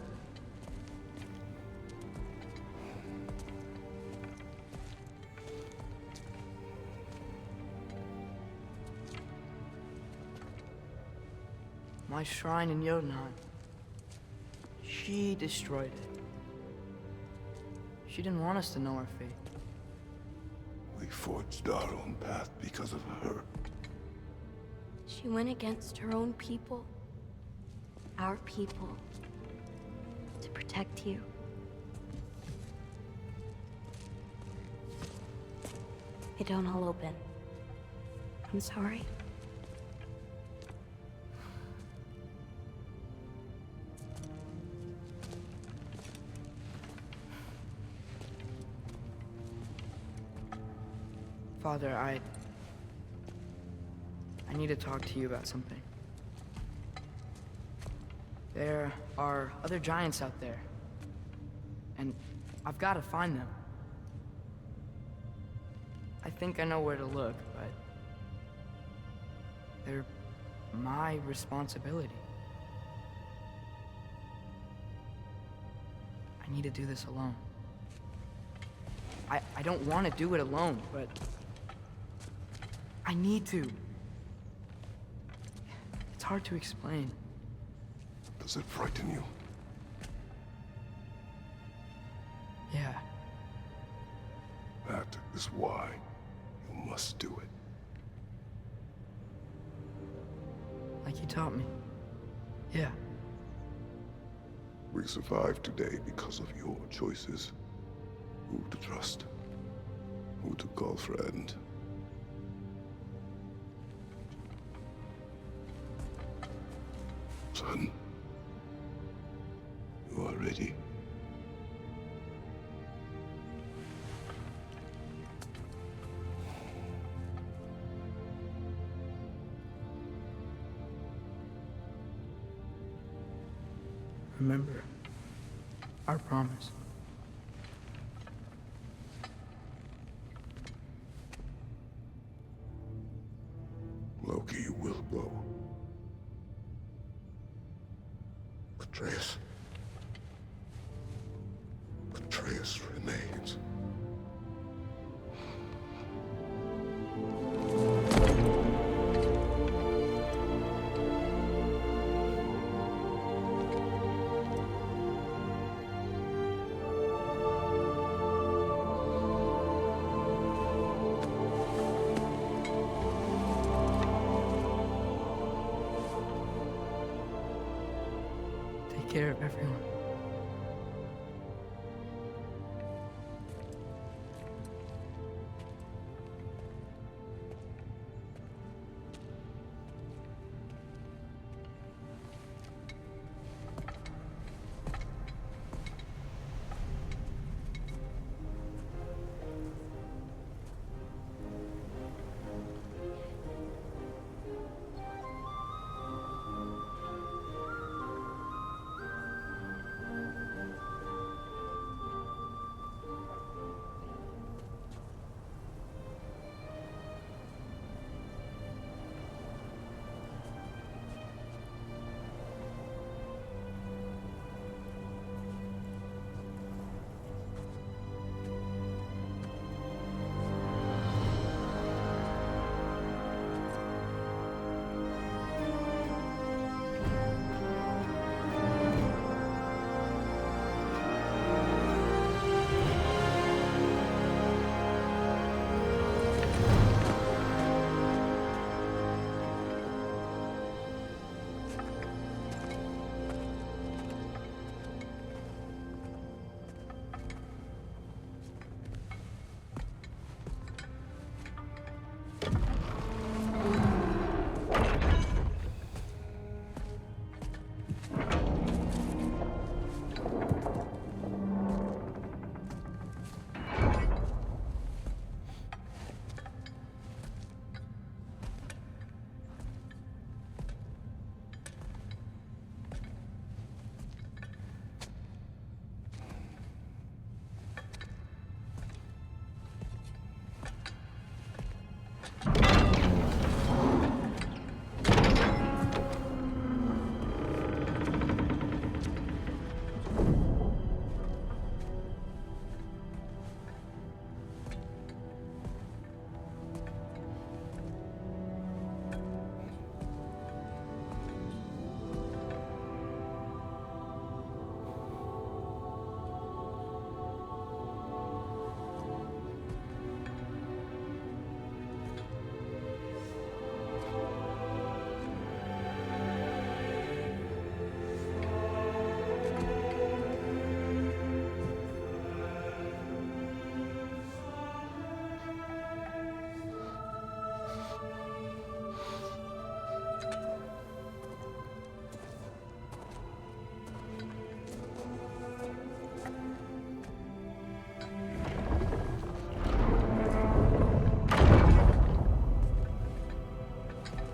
My shrine in Jotunheim. She destroyed it. She didn't want us to know our fate. We forged our own path because of her. She went against her own people. Our people. To protect you. It don't all open. I'm sorry. Father, I need to talk to you about something. There are other giants out there, and I've got to find them. I think I know where to look, but they're my responsibility. I need to do this alone. I don't want to do it alone, but I need to. It's hard to explain. Does it frighten you? Yeah. That is why you must do it. Like you taught me. Yeah. We survived today because of your choices. Who to trust, who to call friend. Son, you are ready. Remember our promise. Loki will go. Atreus. Atreus remains. Take care of everyone.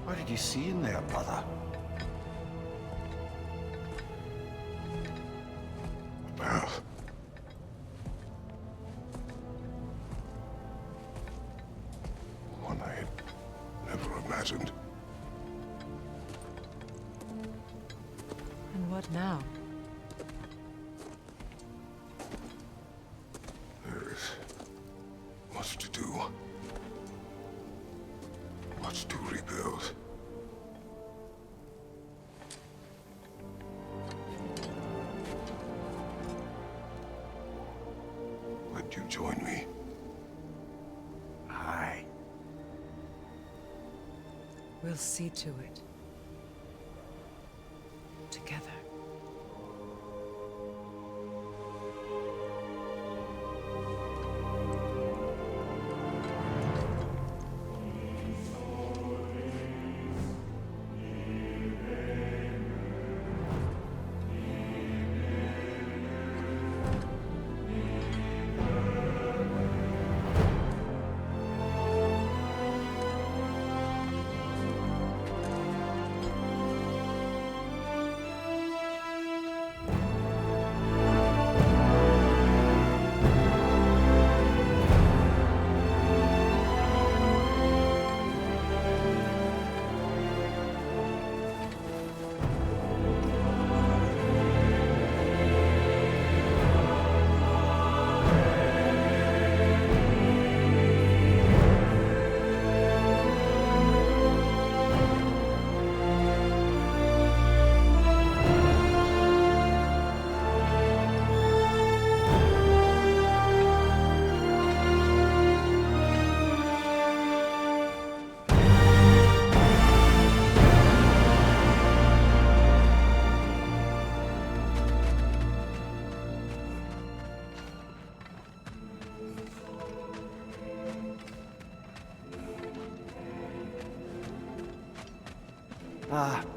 What did you see in there, brother? A path. One I had never imagined. And what now? There is much to do. Much to rebuild. Would you join me? Aye. We'll see to it. Together.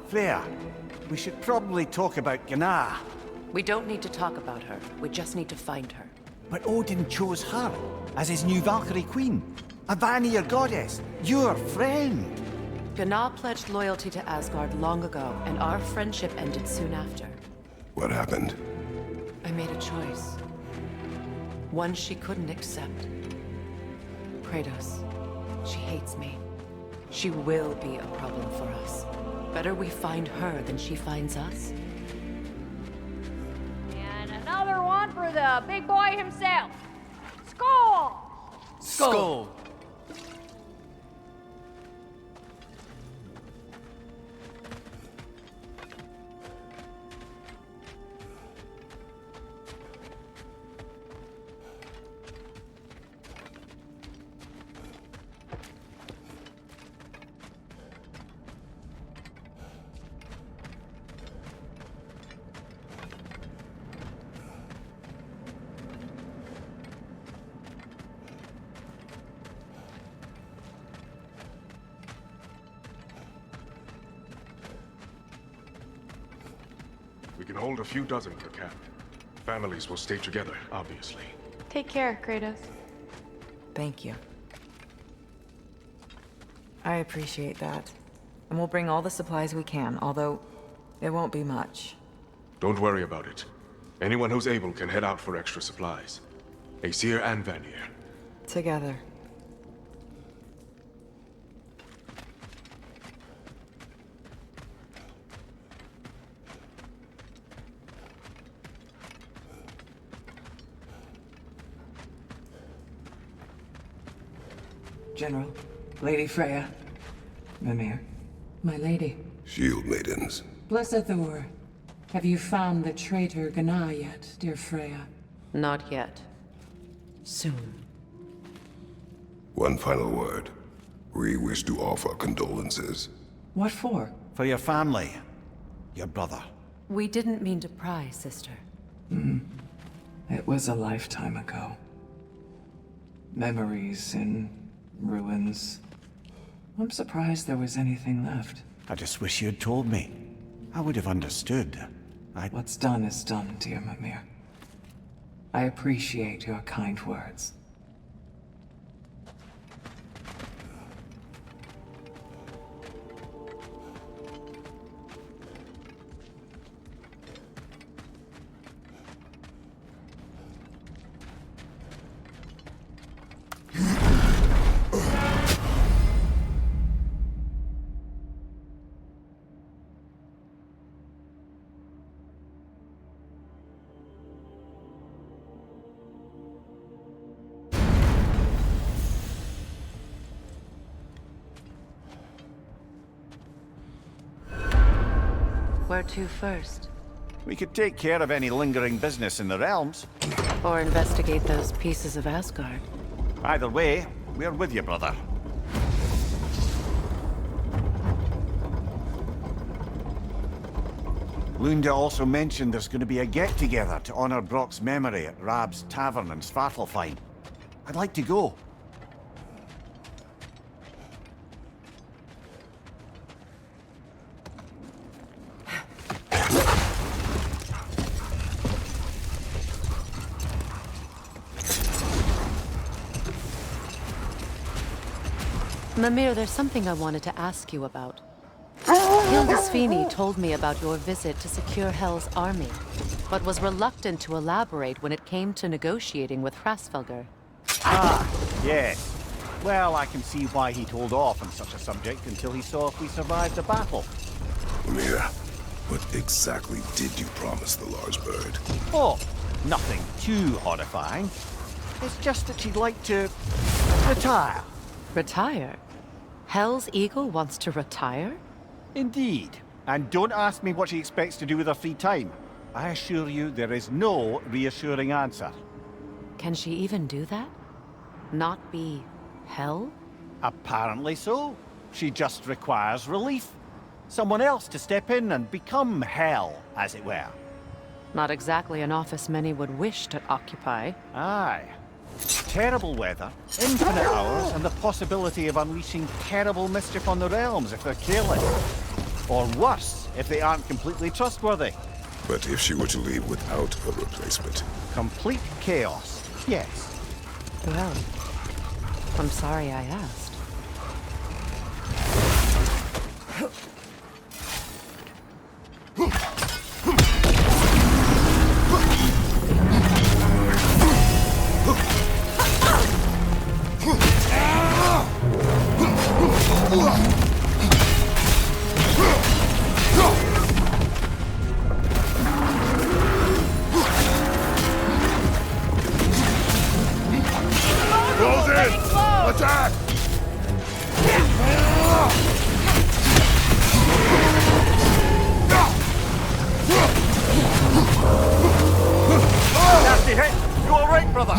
Freya, we should probably talk about Gná. We don't need to talk about her. We just need to find her. But Odin chose her as his new Valkyrie queen. A Vanir goddess, your friend. Gná pledged loyalty to Asgard long ago, and our friendship ended soon after. What happened? I made a choice. One she couldn't accept. Kratos. She hates me. She will be a problem for us. Better we find her than she finds us. And another one for the big boy himself. Skull! Skull! We can hold a few dozen per camp. Families will stay together, obviously. Take care, Kratos. Thank you. I appreciate that. And we'll bring all the supplies we can, although it won't be much. Don't worry about it. Anyone who's able can head out for extra supplies. Aesir and Vanir. Together. General, Lady Freya, Mimir. My lady. Shield maidens. Blessed Thor. Have you found the traitor Gná yet, dear Freya? Not yet. Soon. One final word. We wish to offer condolences. What for? For your family. Your brother. We didn't mean to pry, sister. It was a lifetime ago. Memories in ruins. I'm surprised there was anything left. I just wish you'd told me. I would have understood. What's done is done, dear Mimir. I appreciate your kind words. Where to first? We could take care of any lingering business in the realms. Or investigate those pieces of Asgard. Either way, we're with you, brother. Lunda also mentioned there's going to be a get-together to honor Brock's memory at Rab's Tavern in Svartalfheim. I'd like to go. Mimir, there's something I wanted to ask you about. Hildisvini told me about your visit to secure Hel's army, but was reluctant to elaborate when it came to negotiating with Hraesvelgr. Ah, yes. Well, I can see why he'd hold off on such a subject until he saw if we survived the battle. Mimir, what exactly did you promise the large bird? Oh, nothing too horrifying. It's just that she'd like to retire. Retire? Hel's Eagle wants to retire? Indeed. And don't ask me what she expects to do with her free time. I assure you there is no reassuring answer. Can she even do that? Not be Hel? Apparently so. She just requires relief. Someone else to step in and become Hel, as it were. Not exactly an office many would wish to occupy. Aye. Terrible weather, infinite hours, and the possibility of unleashing terrible mischief on the realms if they're careless. Or worse, if they aren't completely trustworthy. But if she were to leave without a replacement? Complete chaos, yes. Well, I'm sorry I asked. Close in! Attack! Nasty hit! You alright, brother?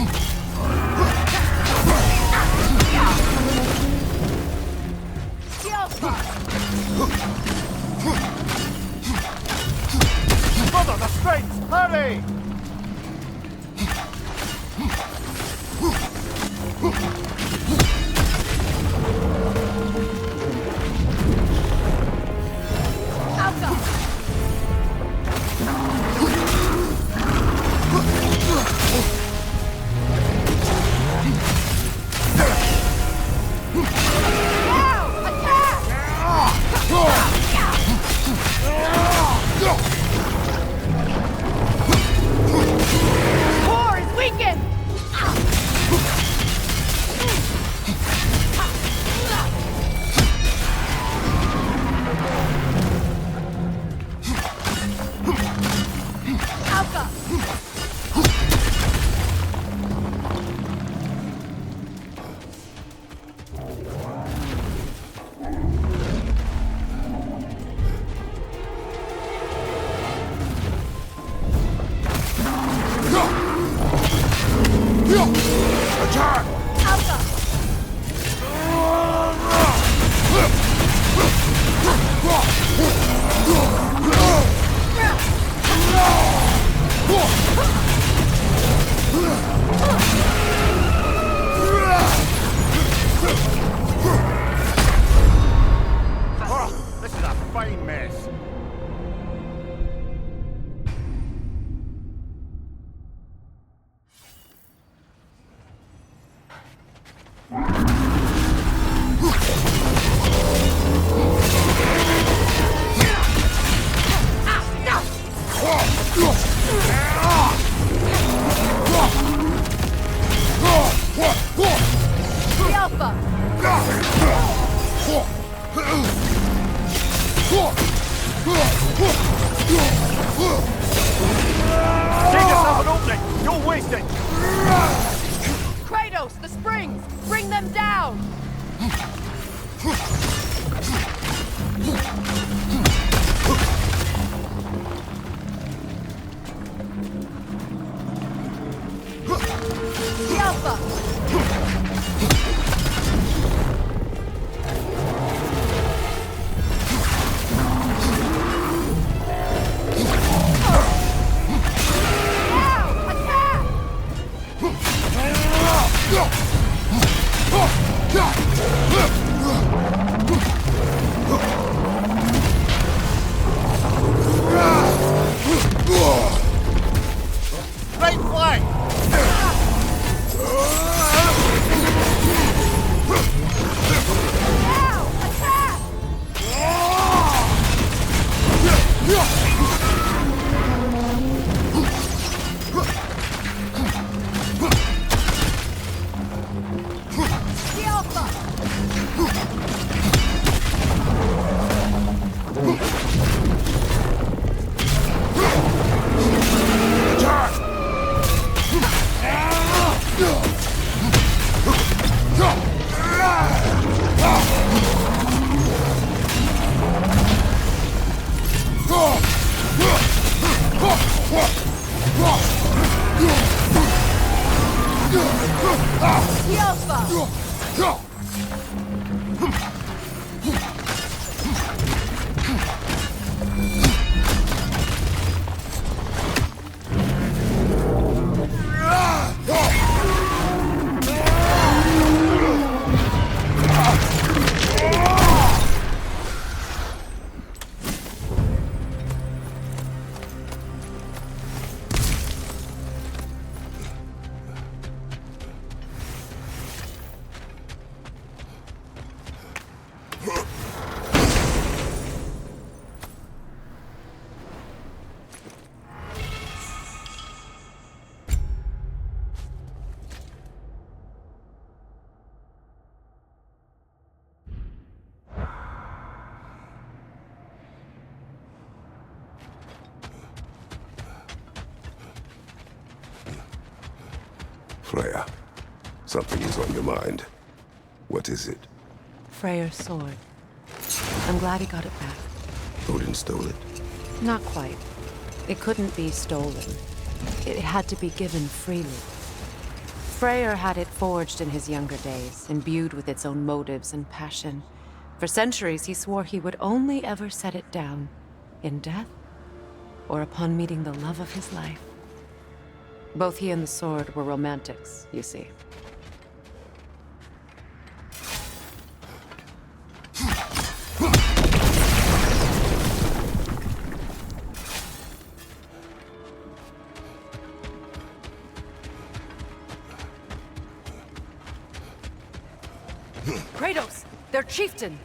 Brother, the strength! Hurry! Core is weakened! Attack! Oh, this is a fine mess. Take yourself an opening! You'll waste it! Kratos, the springs! Bring them down! Go! Freya, something is on your mind. What is it? Freyr's sword. I'm glad he got it back. Odin stole it? Not quite. It couldn't be stolen. It had to be given freely. Freyr had it forged in his younger days, imbued with its own motives and passion. For centuries, he swore he would only ever set it down in death or upon meeting the love of his life. Both he and the sword were romantics, you see. Kratos! Their chieftain!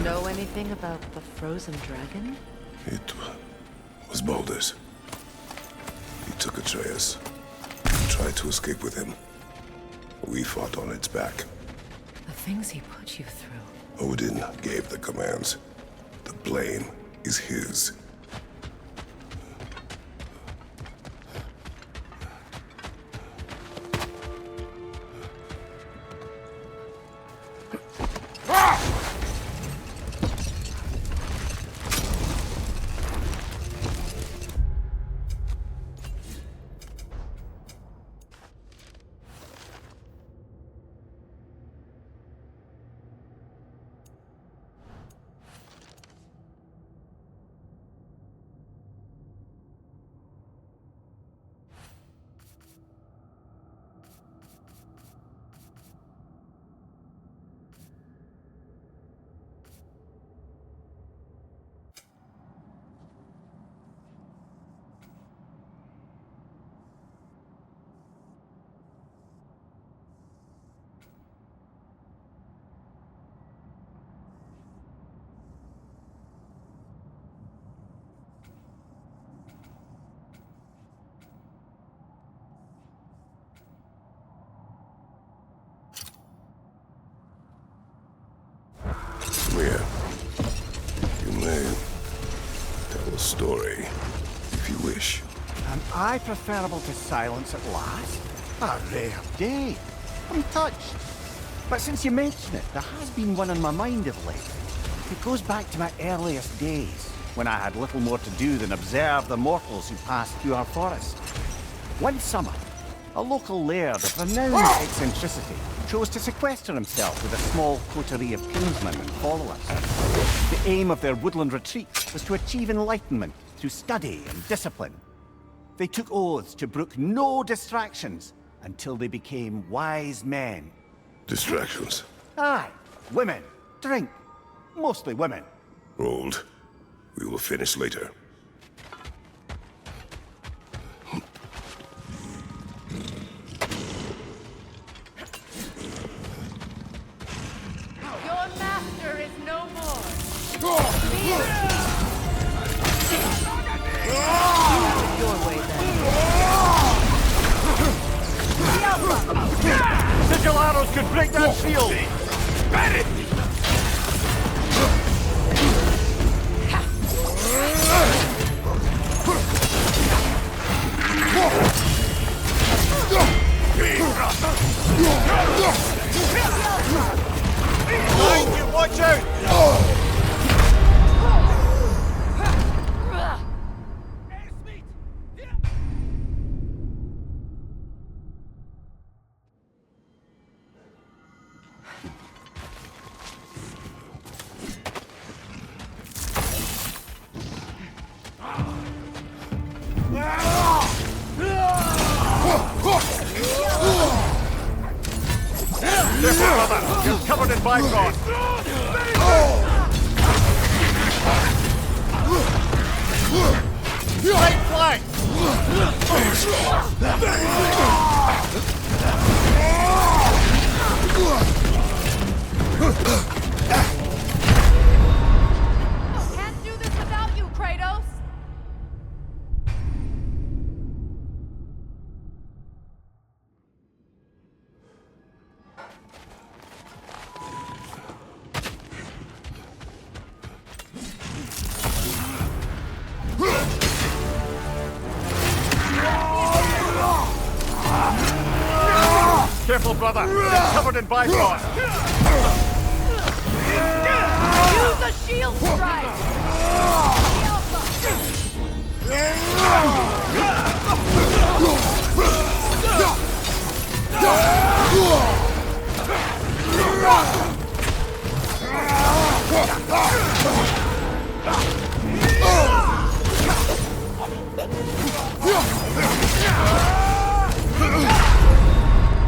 Know anything about the frozen dragon? It was Baldur's. He took Atreus and tried to escape with him. We fought on its back. The things he put you through. Odin gave the commands. The blame is his. You may tell a story, if you wish. Am I preferable to silence at last? A rare day. I'm touched. But since you mention it, there has been one on my mind of late. It goes back to my earliest days, when I had little more to do than observe the mortals who passed through our forest. One summer, a local laird of renowned eccentricity chose to sequester himself with a small coterie of kinsmen and followers. The aim of their woodland retreat was to achieve enlightenment through study and discipline. They took oaths to brook no distractions until they became wise men. Distractions? Aye, women, drink. Mostly women. Hold. We will finish later. Your master is no more. Your way then. Sigil arrows could break that shield! Behind you, watch out! Careful, brother! You're covered in bifrost! Right flank! Can't do this without you, Kratos. Careful, brother! You're covered in bifrost! Use a shield strike!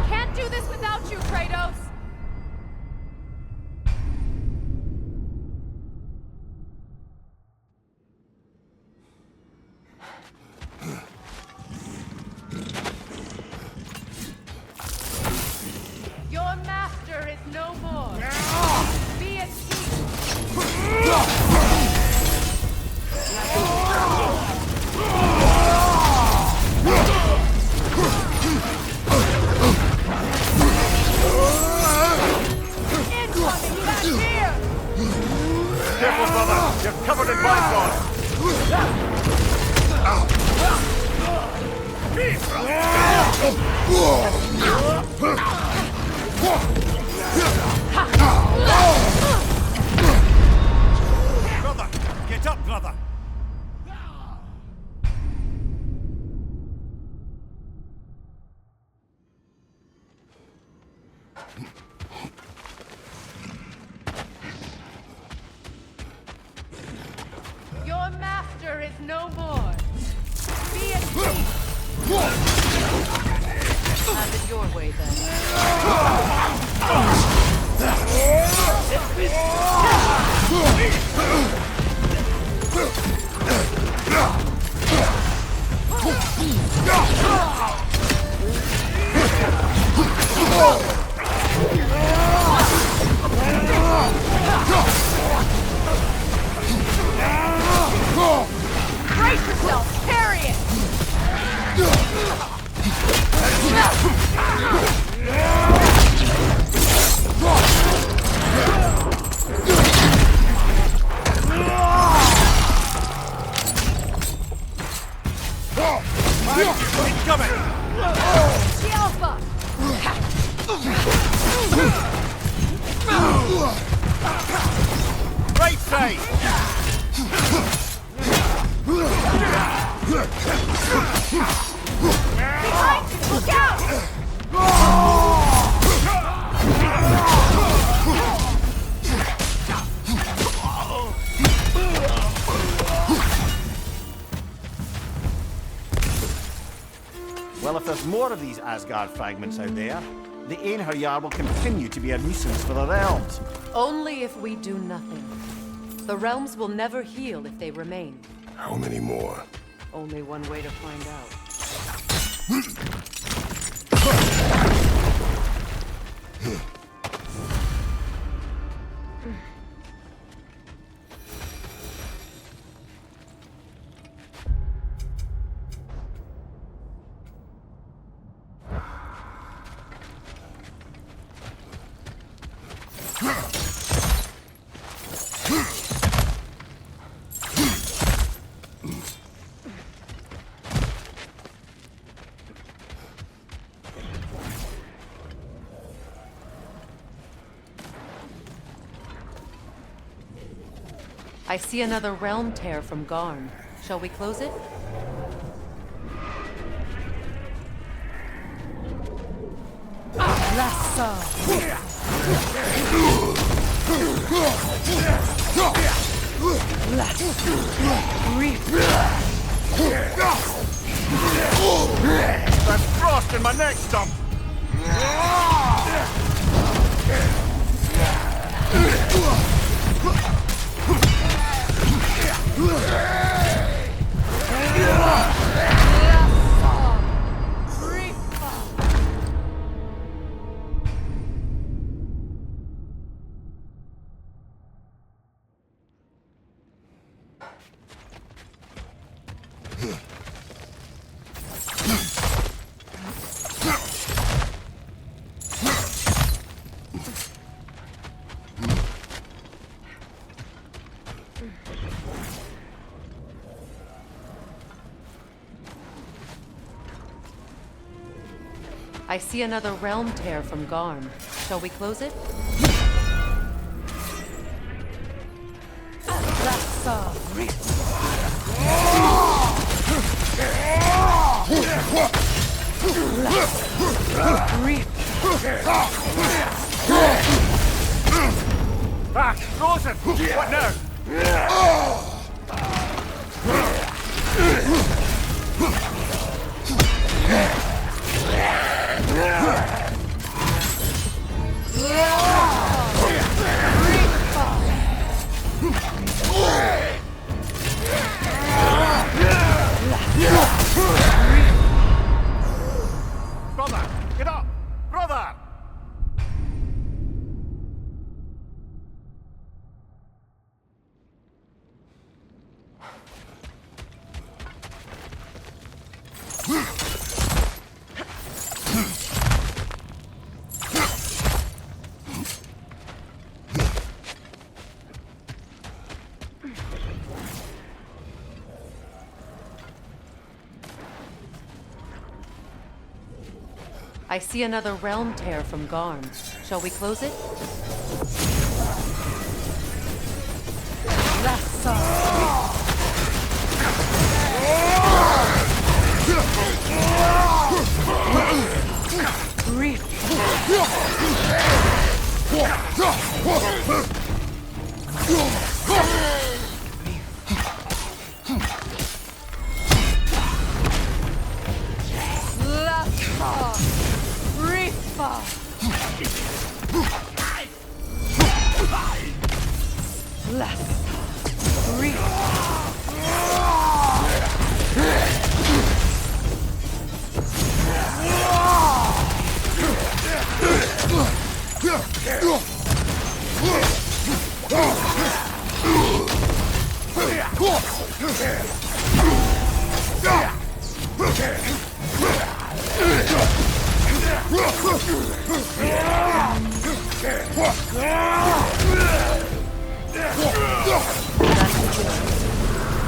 Can't do this without you, Kratos! Your master is no more. Be at Careful, brother! You're covered in bifrost! Brother! Get up, brother! Your master is no more. Be at peace. Have it your way Brace yourself! Carry it! Incoming! The Alpha! Right side! Behind you! Look out! Well, if there's more of these Asgard fragments out there, the Aesir will continue to be a nuisance for the realms. Only if we do nothing. The realms will never heal if they remain. How many more? Only one way to find out. I see another realm tear from Garn. Shall we close it? That's frost in my neck stump! I see another realm tear from Garn. Shall we close it? Ah, Rosen! What now? Brother, get up! Brother! I see another realm tear from Garn. Shall we close it?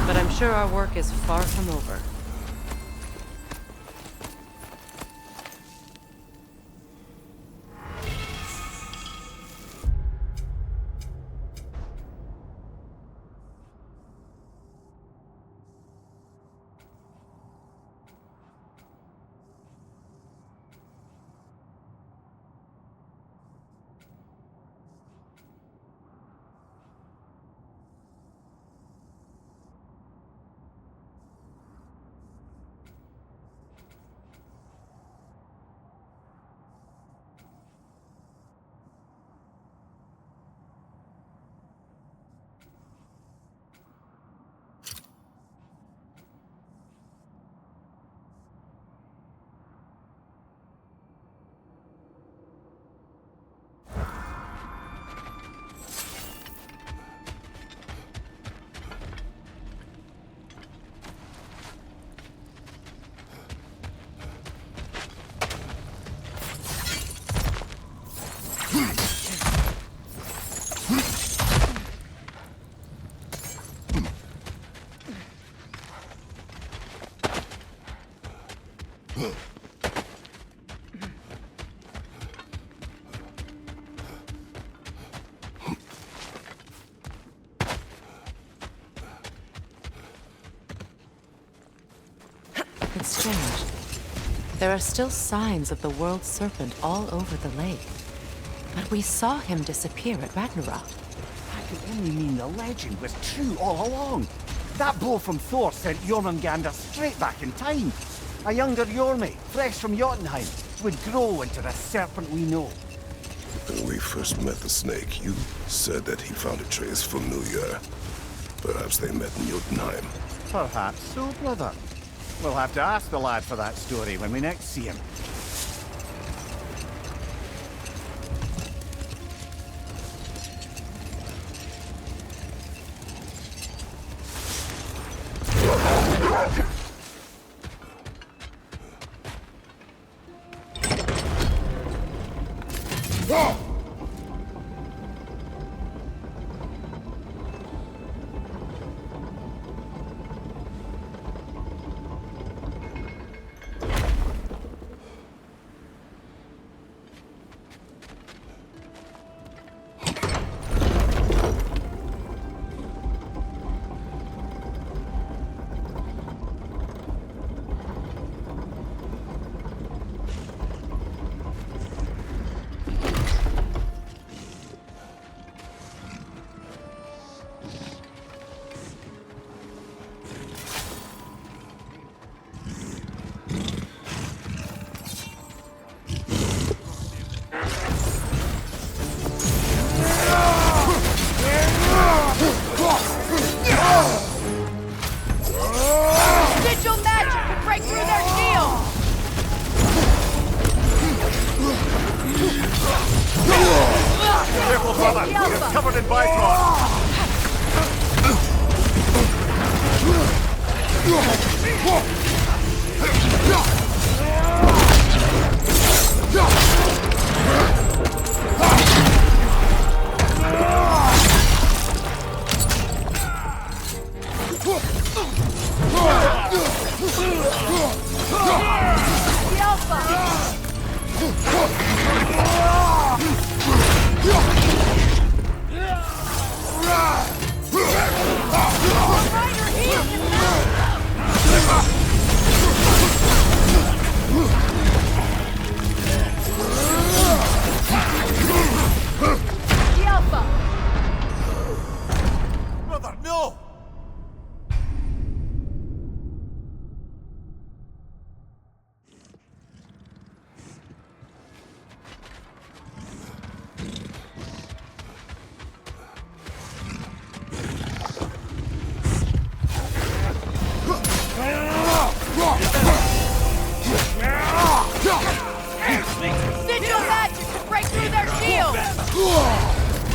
But I'm sure our work is far from over. strange. There are still signs of the world serpent all over the lake. But we saw him disappear at Ragnarok. That could only mean the legend was true all along. That blow from Thor sent Jormungandr straight back in time. A younger Jormi, fresh from Jotunheim, would grow into the serpent we know. When we first met the snake, you said that he found Atreus familiar. Perhaps they met in Jotunheim. Perhaps so, brother. We'll have to ask the lad for that story when we next see him.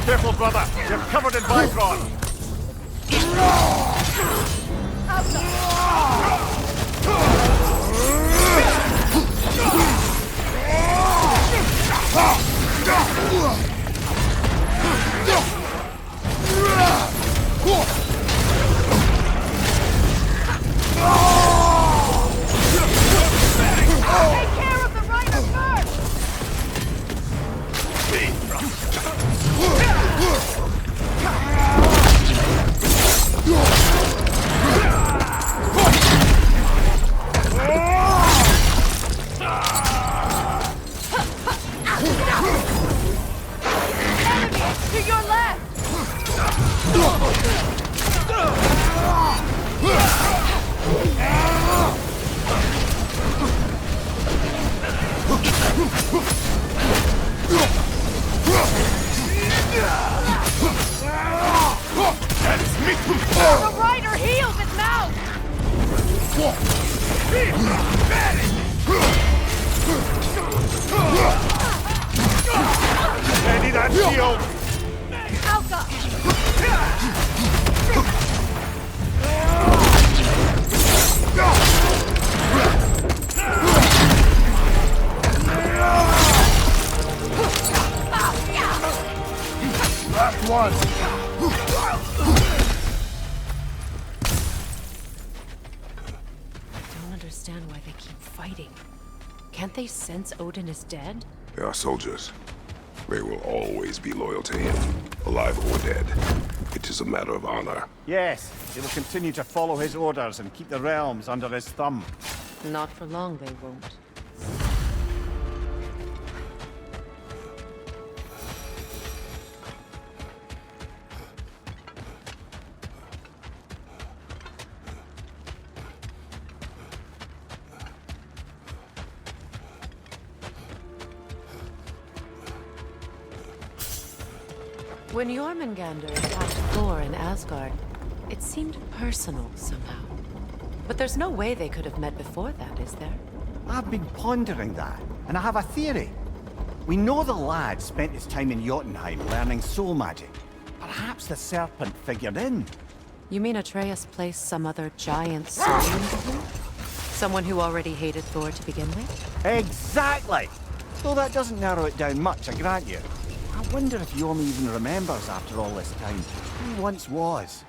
Careful, brother. You're covered in Bifrost. Take care of the rider first! Enemy to your left! The rider heals his mouth! Ready that shield! Last one! I don't understand why they keep fighting. Can't they sense Odin is dead? They are soldiers. They will always be loyal to him, alive or dead. It is a matter of honor. Yes, they will continue to follow his orders and keep the realms under his thumb. Not for long, they won't. When Jormungandr attacked Thor in Asgard, it seemed personal somehow. But there's no way they could have met before that, is there? I've been pondering that, and I have a theory. We know the lad spent his time in Jotunheim learning soul magic. Perhaps the serpent figured in. You mean Atreus placed some other giant soul into him? Someone who already hated Thor to begin with? Exactly! Though that doesn't narrow it down much, I grant you. I wonder if Yom even remembers after all this time who he once was.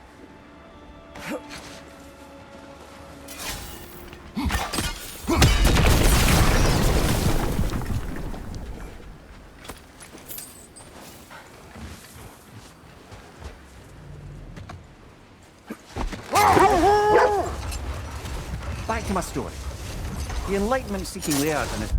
Back to my story. The Enlightenment-seeking laird and his...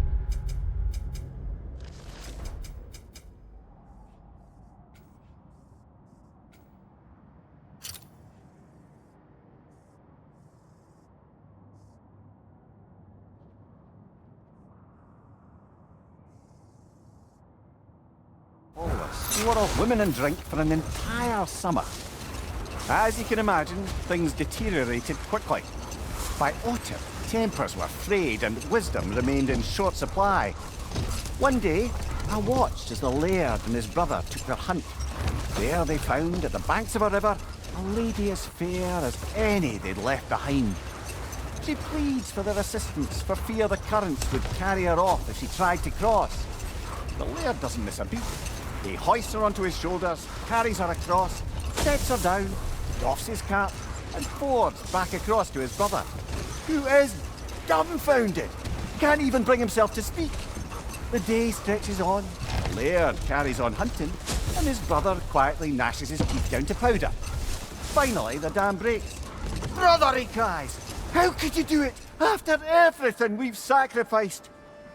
swirl women and drink for an entire summer. As you can imagine, things deteriorated quickly. By autumn, tempers were frayed and wisdom remained in short supply. One day, I watched as the laird and his brother took their hunt. There they found, at the banks of a river, a lady as fair as any they'd left behind. She pleads for their assistance for fear the currents would carry her off if she tried to cross. The laird doesn't miss a beat. He hoists her onto his shoulders, carries her across, sets her down, doffs his cap, and fords back across to his brother, who is dumbfounded, can't even bring himself to speak. The day stretches on, the laird carries on hunting, and his brother quietly gnashes his teeth down to powder. Finally, the dam breaks. "Brother," he cries, "how could you do it after everything we've sacrificed?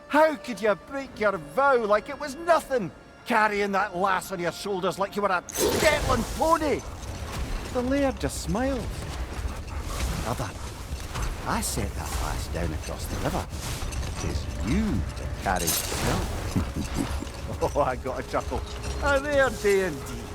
How could you break your vow like it was nothing, carrying that lass on your shoulders like you were a Shetland pony?" The laird just smiles. "Brother, I set that lass down across the river. 'Tis you that carried the hill." Oh, I got a chuckle. A rare day indeed.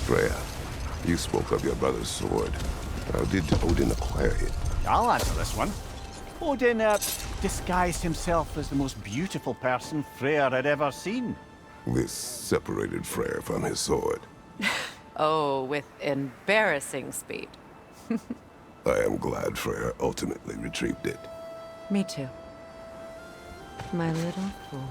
Freya, you spoke of your brother's sword. How did Odin acquire it? I'll answer this one. Odin disguised himself as the most beautiful person Freyr had ever seen. This separated Freyr from his sword. Oh, with embarrassing speed. I am glad Freyr ultimately retrieved it. Me too. My little fool.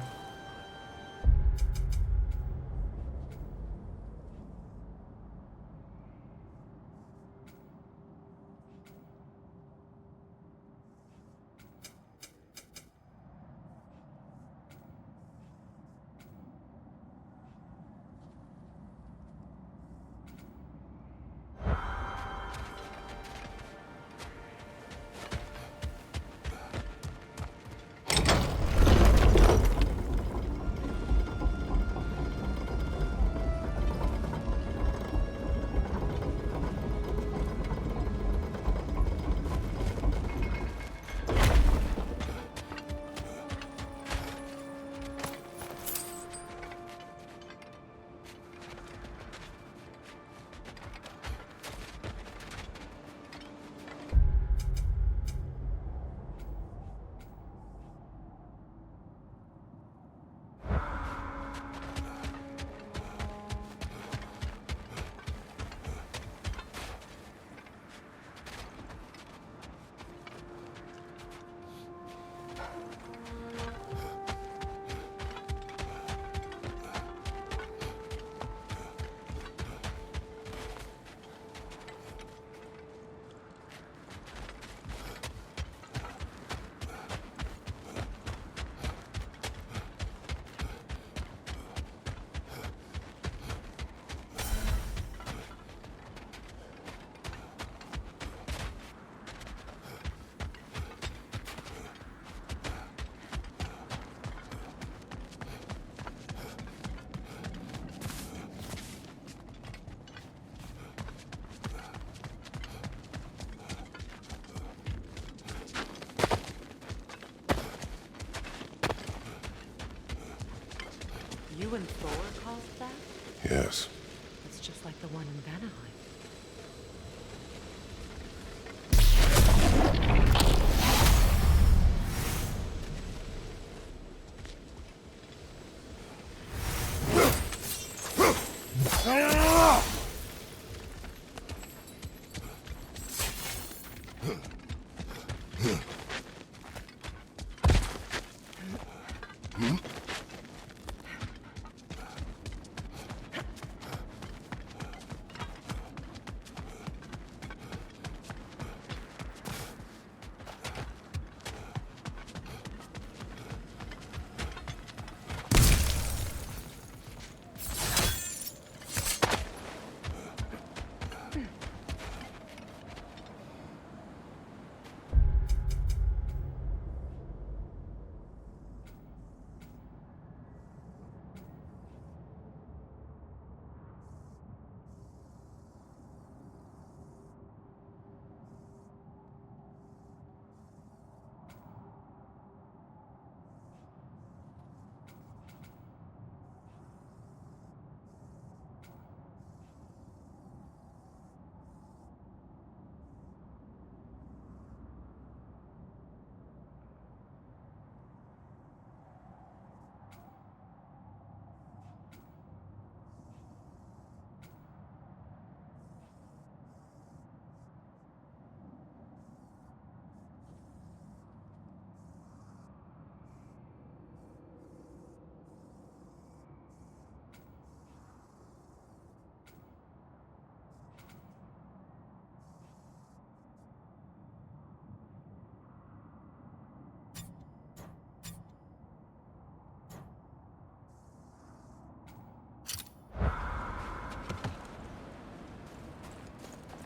You and Thor caused that? Yes. It's just like the one in Vanaheim.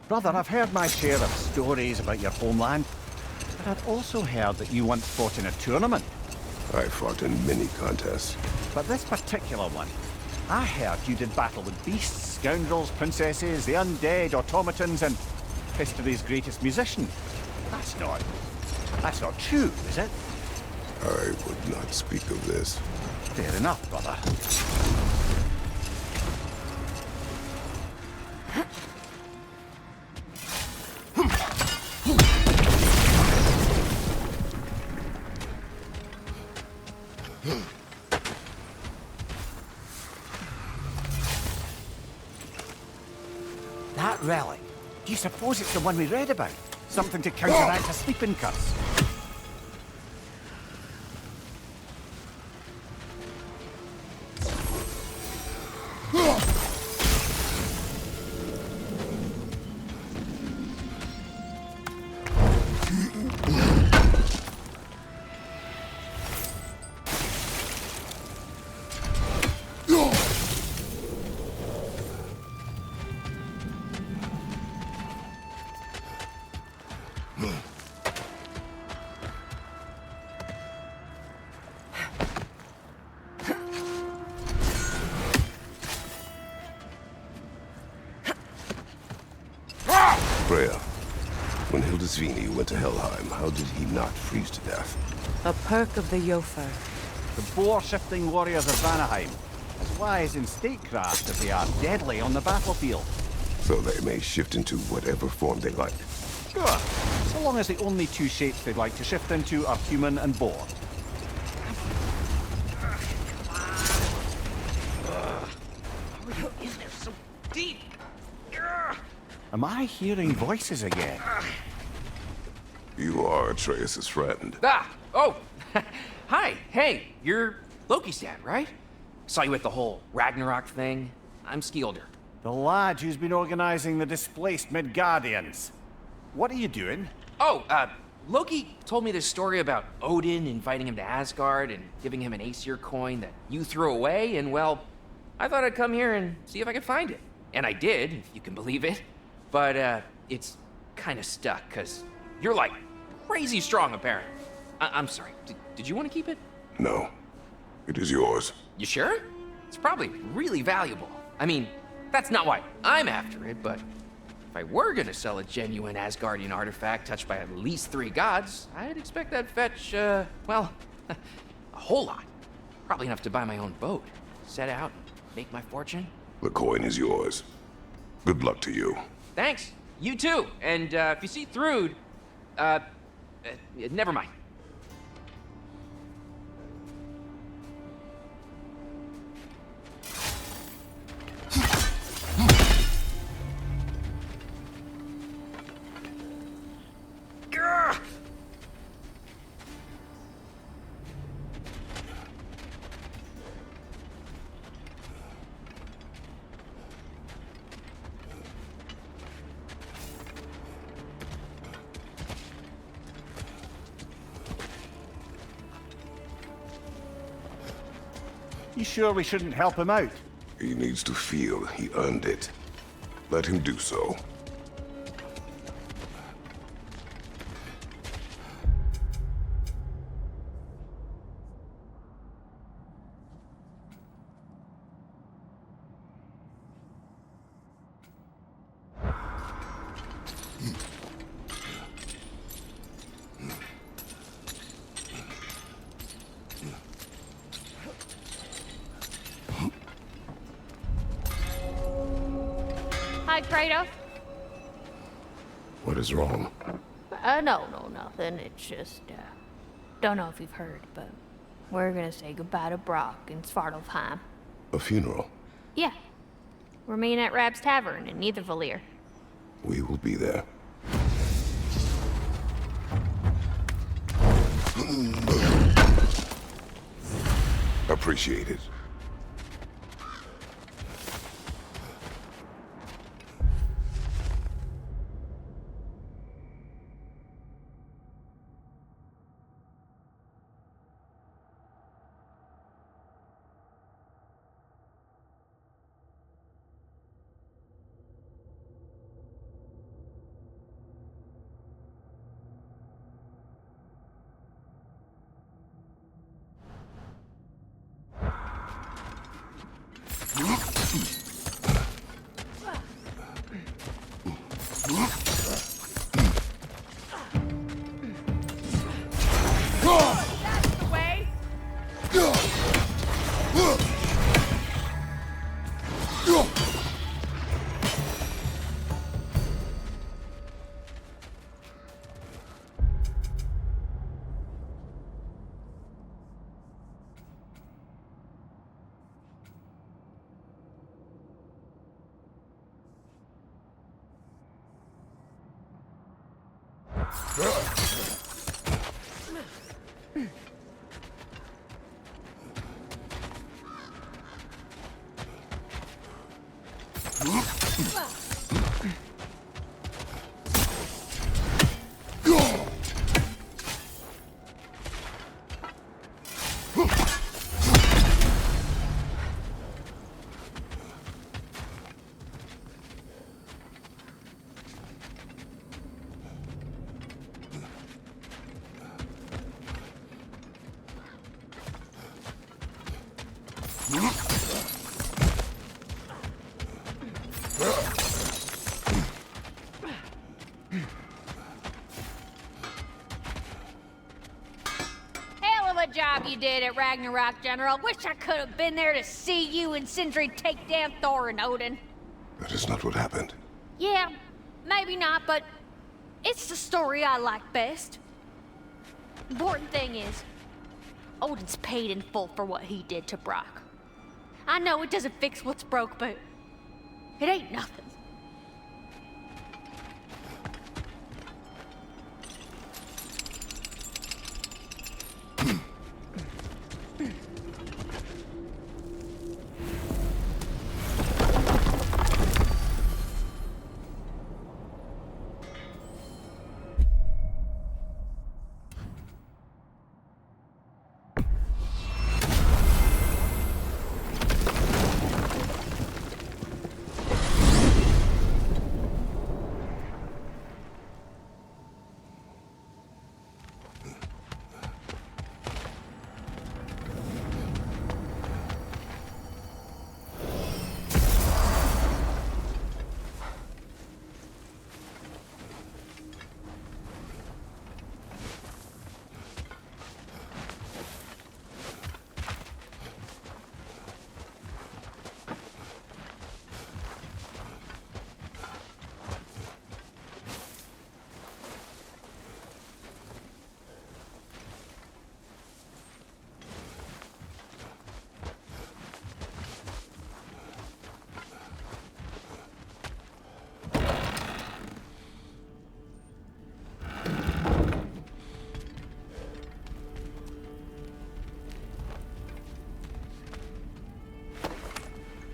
Brother, I've heard my share of stories about your homeland, but I've also heard that you once fought in a tournament. I fought in many contests. But this particular one, I heard you did battle with beasts, scoundrels, princesses, the undead, automatons, and history's greatest musician. That's not true, is it? I would not speak of this. Fair enough, brother. That relic, do you suppose it's the one we read about? Something to counteract a sleeping curse? Freya, when Hildisvini went to Helheim, how did he not freeze to death? A perk of the Jofer. The boar-shifting warriors of Vanaheim, as wise in statecraft as they are deadly on the battlefield. So they may shift into whatever form they like. Sure, so long as the only two shapes they'd like to shift into are human and boar. How are you in there so deep? Am I hearing voices again? You are Atreus' friend. Oh! Hi, hey, you're Loki's dad, right? Saw you at the whole Ragnarok thing. I'm Skilder. The lad who's been organizing the displaced Midgardians. What are you doing? Oh, Loki told me this story about Odin inviting him to Asgard and giving him an Aesir coin that you threw away, and well, I thought I'd come here and see if I could find it. And I did, if you can believe it. But, it's kind of stuck, because you're, like, crazy strong, apparently. I'm sorry, did you want to keep it? No. It is yours. You sure? It's probably really valuable. I mean, that's not why I'm after it, but if I were gonna sell a genuine Asgardian artifact touched by at least 3 gods, I'd expect that'd fetch, well, a whole lot. Probably enough to buy my own boat. set out and make my fortune? The coin is yours. Good luck to you. Thanks. You too. And if you see Thrud, never mind. You sure we shouldn't help him out? He needs to feel he earned it. Let him do so. Hi, Kratos. What is wrong? No, nothing. It's just, don't know if you've heard, but we're gonna say goodbye to Brock in Svartalfheim. A funeral? Yeah. We're meeting at Rab's Tavern in Niedervalir. We will be there. Appreciate it. That's the way! Hell of a job you did at Ragnarok, General. Wish I could have been there to see you and Sindri take down Thor and Odin. That is not what happened. Yeah, maybe not, but it's the story I like best. Important thing is, Odin's paid in full for what he did to Brock. I know it doesn't fix what's broke, but it ain't nothing.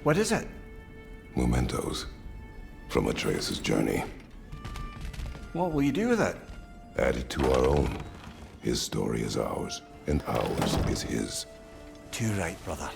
What is it? Mementos from Atreus' journey. What will you do with it? Add it to our own. His story is ours, and ours is his. Too right, brother.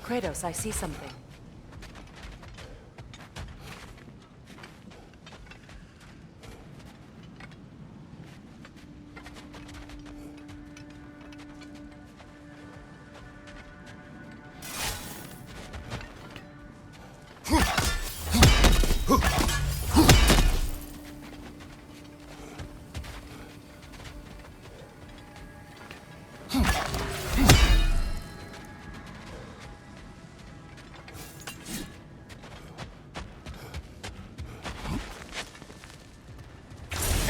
Kratos, I see something.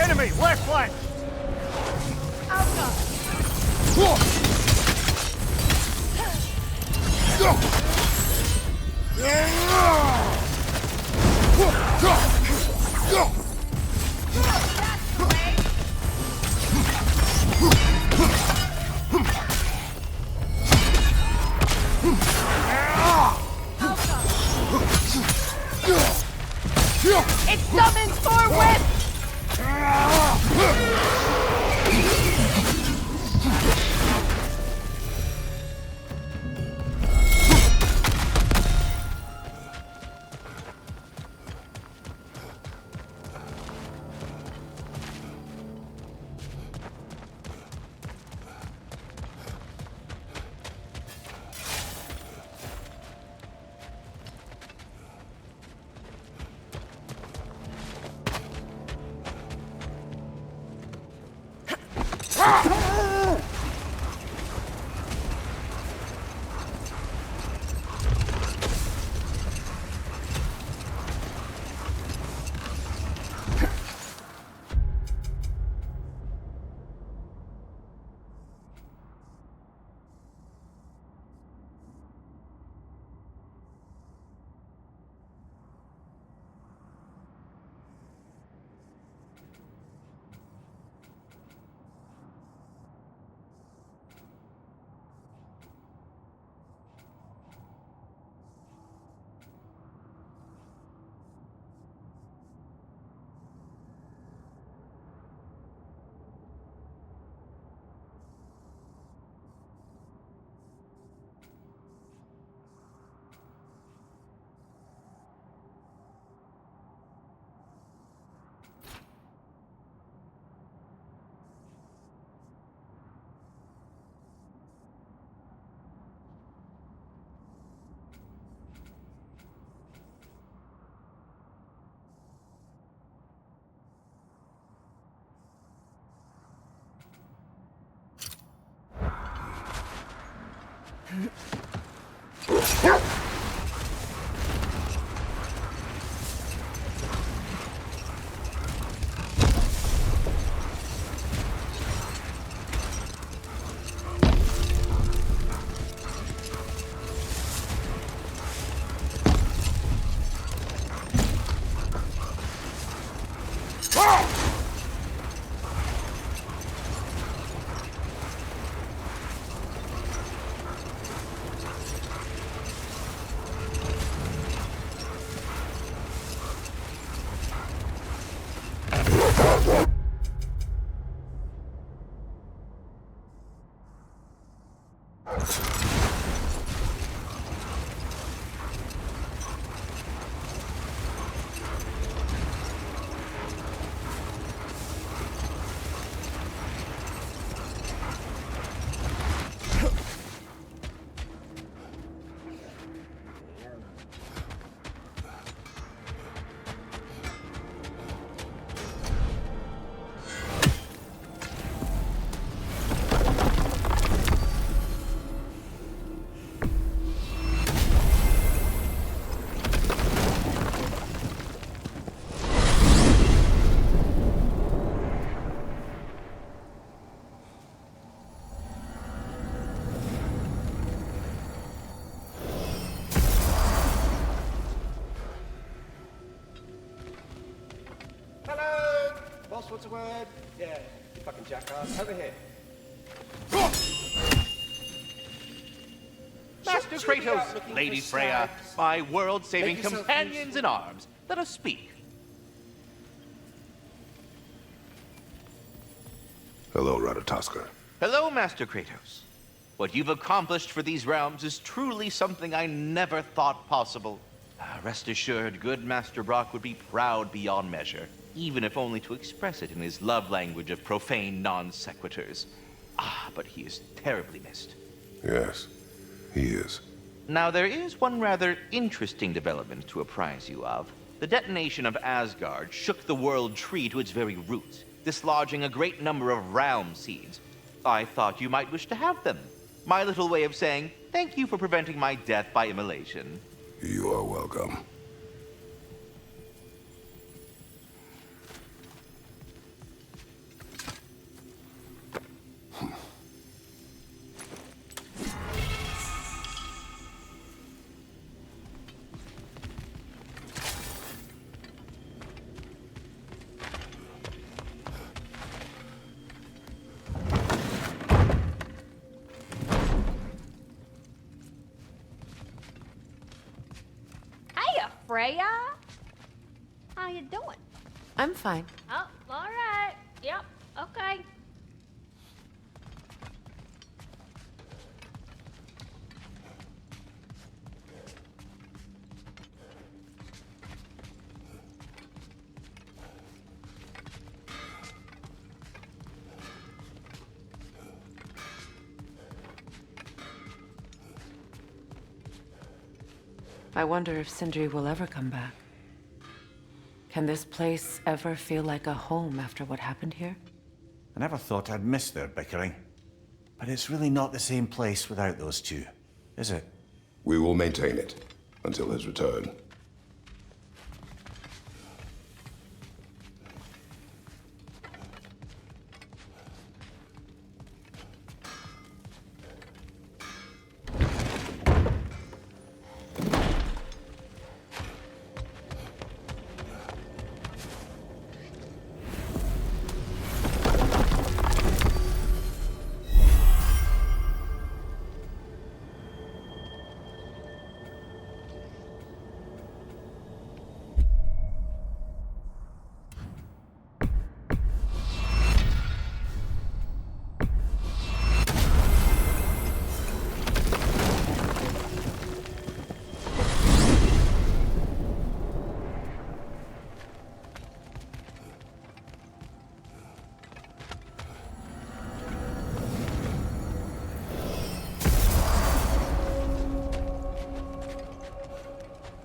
Enemy, left flank! It summons Thor Whip! bread? Yeah, you fucking jackass. Over here. Master Kratos, Lady Freya, my world-saving companions in arms, let us speak. Hello, Ratatoskr. Hello, Master Kratos. What you've accomplished for these realms is truly something I never thought possible. Rest assured, good Master Brock would be proud beyond measure, even if only to express it in his love language of profane non-sequiturs. But he is terribly missed. Yes, he is. Now, there is one rather interesting development to apprise you of. The detonation of Asgard shook the world tree to its very roots, dislodging a great number of realm seeds. I thought you might wish to have them. My little way of saying, thank you for preventing my death by immolation. You are welcome. Freya? How you doing? I'm fine. Oh, all right. Yep, okay. I wonder if Sindri will ever come back. Can this place ever feel like a home after what happened here? I never thought I'd miss their bickering. But it's really not the same place without those two, is it? We will maintain it until his return.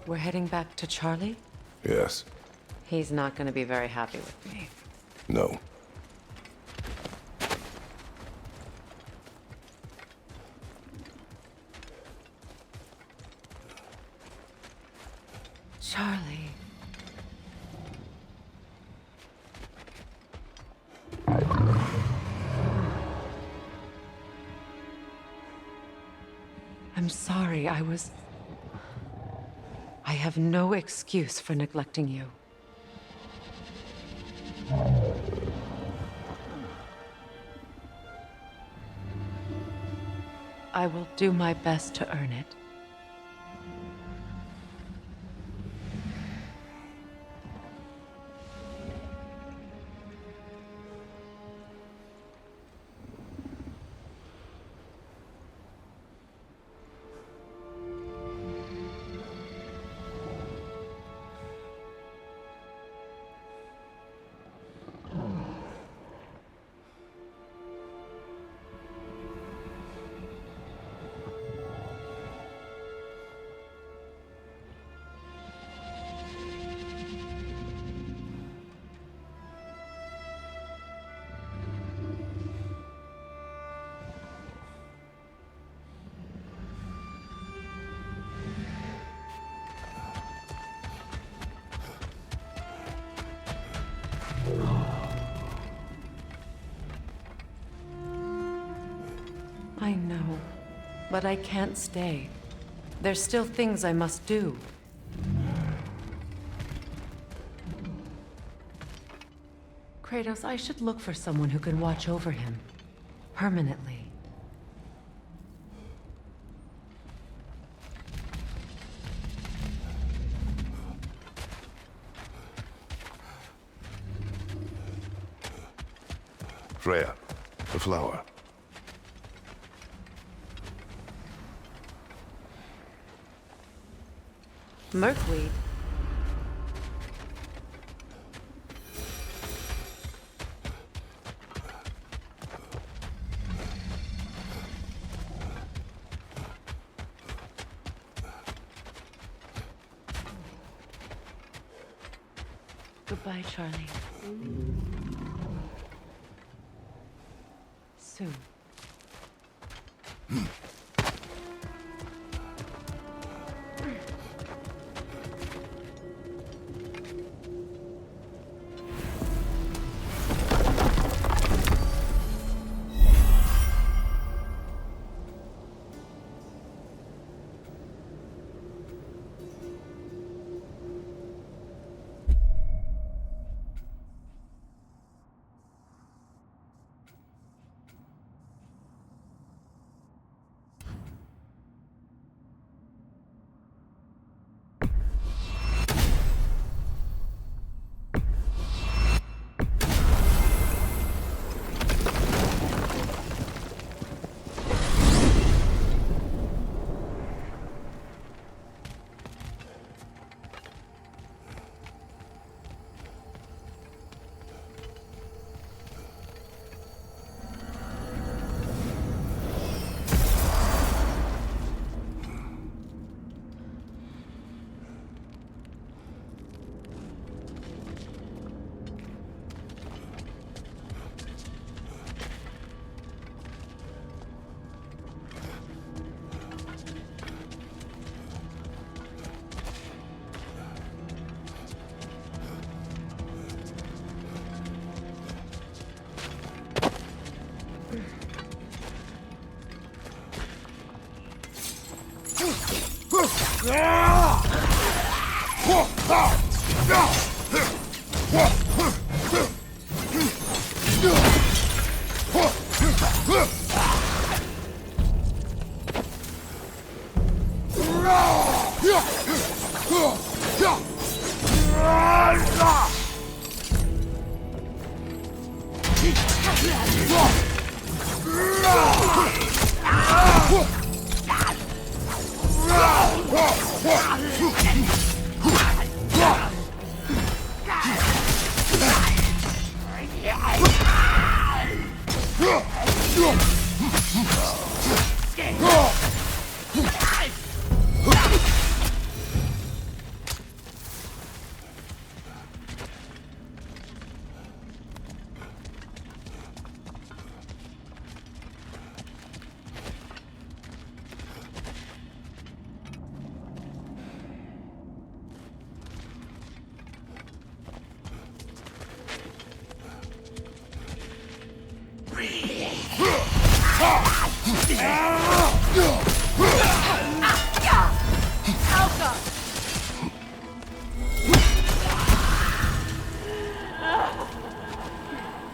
We're heading back to Charlie? Yes. He's not going to be very happy with me. No. Charlie. I'm sorry, I have no excuse for neglecting you. I will do my best to earn it. I know, but I can't stay. There's still things I must do. Kratos, I should look for someone who can watch over him. Permanently. Freya, the flower. Merkweed. Goodbye, Charlie. Soon.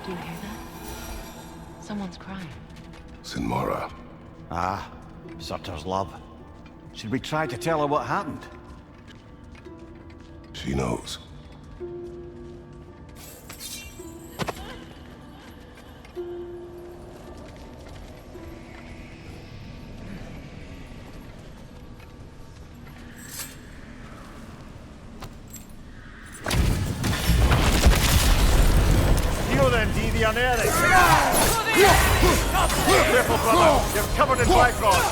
Do you hear that? Someone's crying. Sinmara. Ah, Surtur's love. Should we try to tell her what happened? She knows. You then, deviant. Careful, brother. You're covered in Bifrost.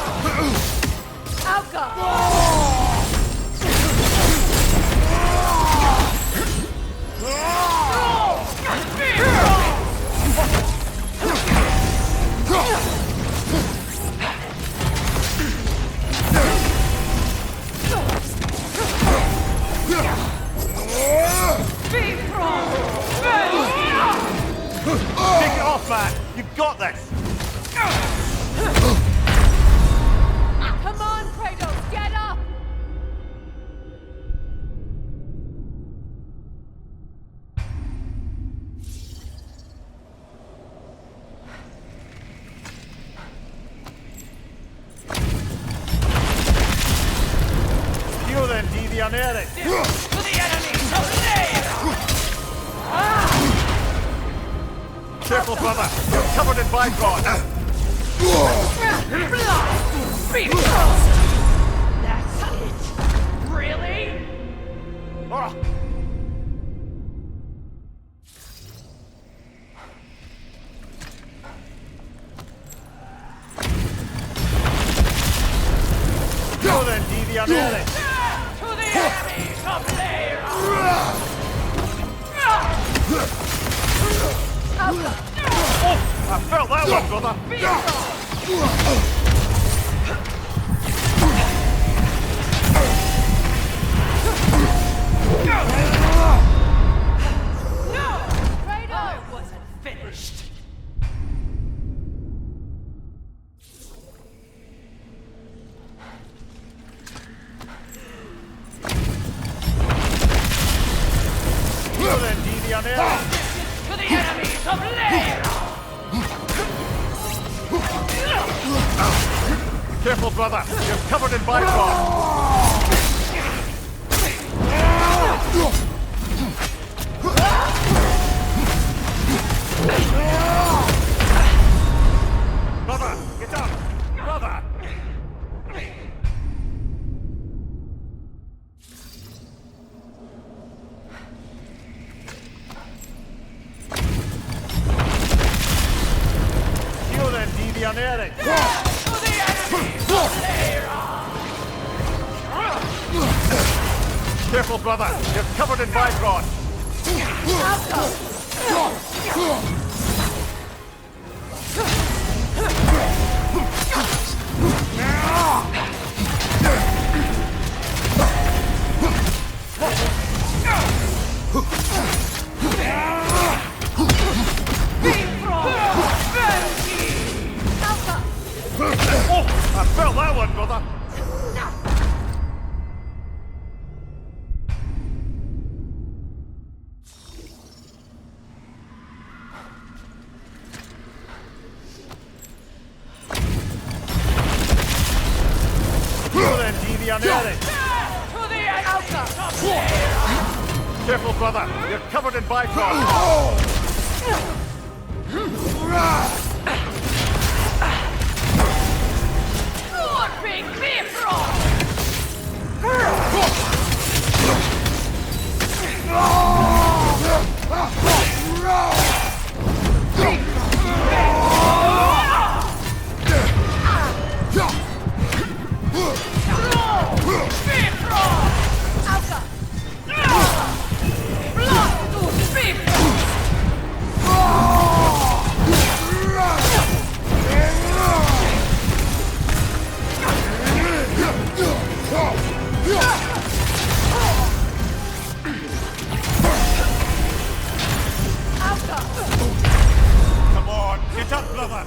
Take it off, man. You've got this. Come on, Kratos, get up! enemy! To the enemy! Careful, brother! You're covered in Bifrost! That's it! Really? Go then, deviant! To the enemy! Oh, I felt that one, brother! I wasn't finished. Go then, deviant! To the enemies of Lair! Careful, brother! You're covered in Bifrost! Brother, get up! Brother! You then, deviant! Careful, brother! You're covered in Bifrost! Oh, I felt that one, brother! Careful, brother! You're covered in Bifrost! Big Bifrost! Come on, get up, brother!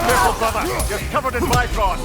Careful, brother! You're covered in Bifrost!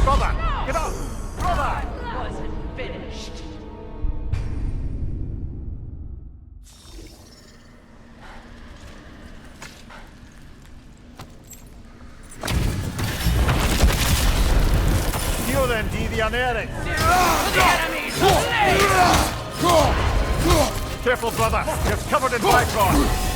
Brother! Get up! Brother! Wasn't finished. You then, deviant! The enemies! Careful, brother! You're covered in Bifrost!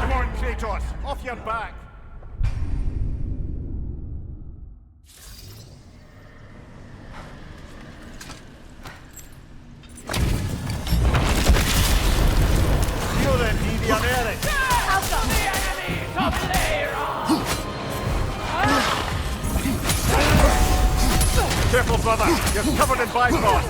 Come on, Kratos! Off your back! You then, deviant Eric! Careful, brother! You're covered in bifrost!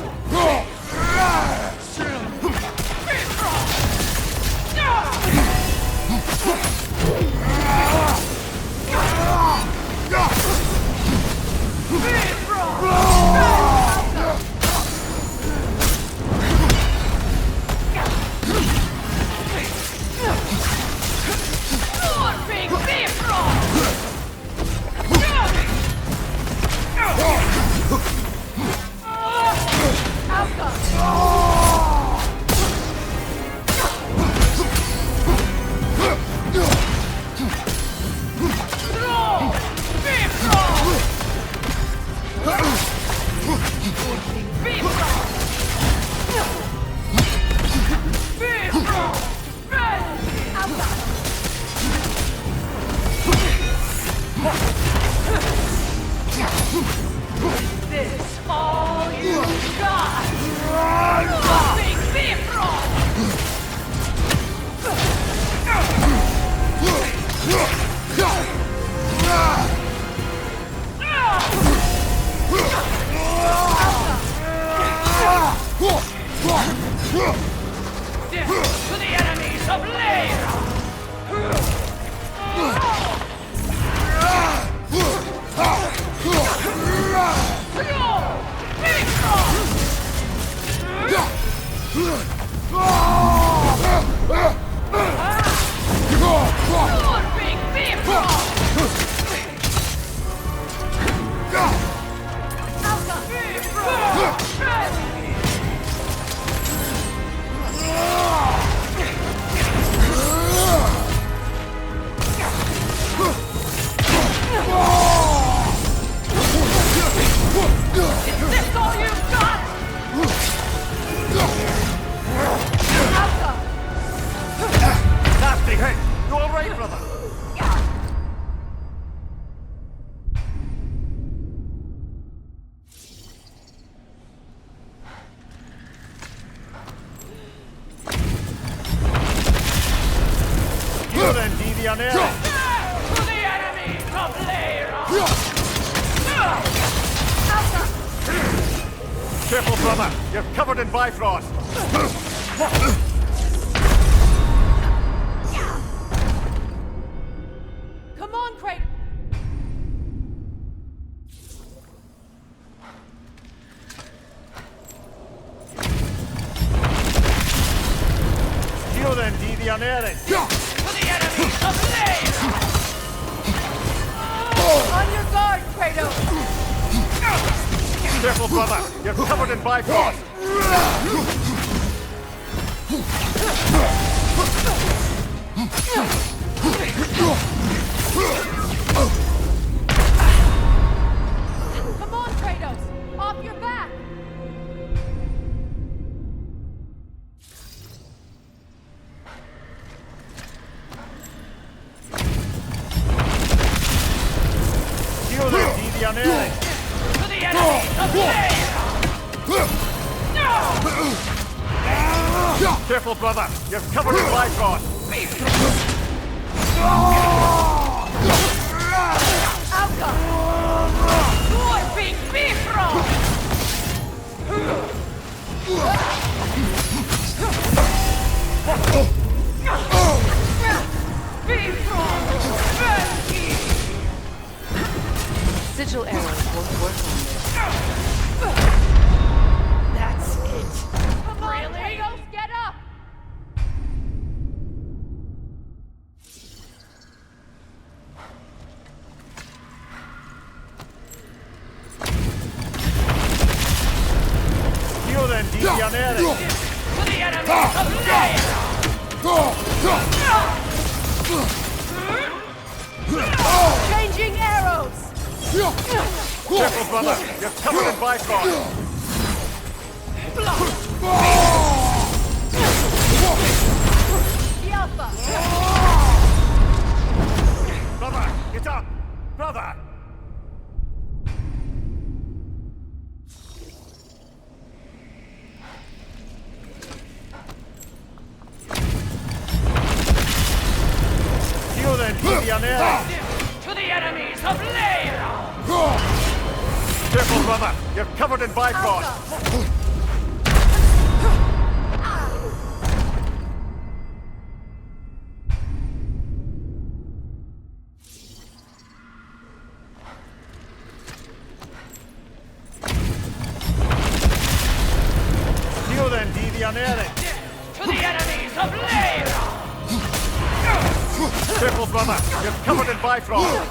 This all you got! Big Bifrost! Death to the enemies of Lyra! Is this all you've got? Nasty hit! You alright, brother? You then, deviant Eric! To the enemies of Lyra! Careful, brother! You're covered in bifrost! Come on, Kratos! You then, deviant Eric! To the enemies of Lyra! On your guard, Kratos! Careful, brother! You're covered in bifrost! Come on, Kratos! Off your back! You then, deviant Eric! To the enemies of Lyra! Careful, brother! You're covered in bifrost! More big Bifrost! Sigil arrows won't work visionären! To the enemies of Leia! Changing arrows! Careful, brother! You're covered in Bifrost! The Alpha! Brother, get up! Brother! You then, visionären! To the enemies of Leia! Careful, brother! You're covered in Bifrost! You then, visionären! To the enemies of Leia! Careful, brother! You're covered in Bifrost!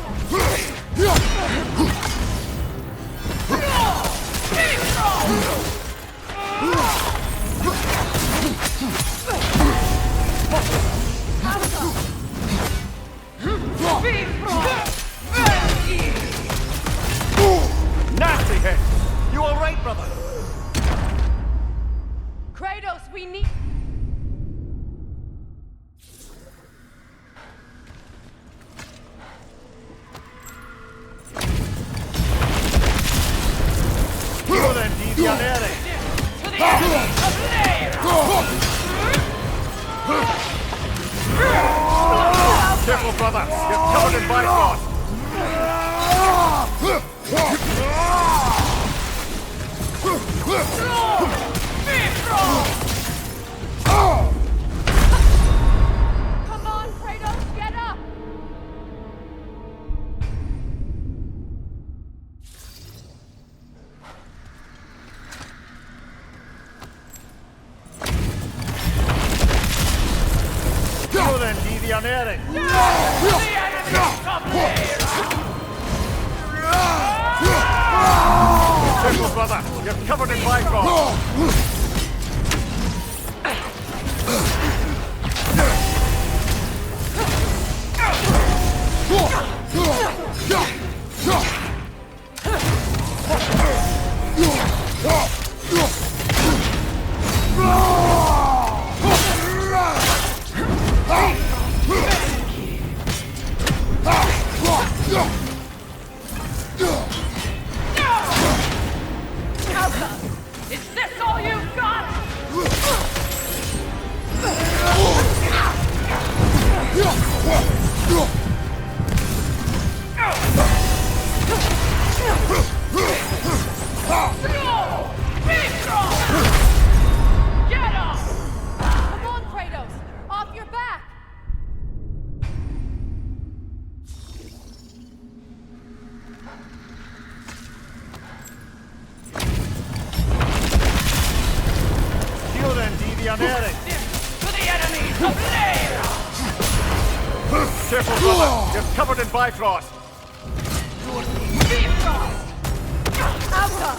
Nasty hit! You all right, brother? Kratos, we need... You then, visionären! To the enemies of Leia! Careful, brother! You're covered in Bifrost! Come on, Kratos, get up! You then, visionären! To the enemies of Leia! Careful, brother! You're covered in Bifrost! Is this all you've got? Get up! Come on, Kratos! Off your back! You then, visionären! To the enemies of Leia! Careful, brother! You're covered in Bifrost! Bifrost! Alpha!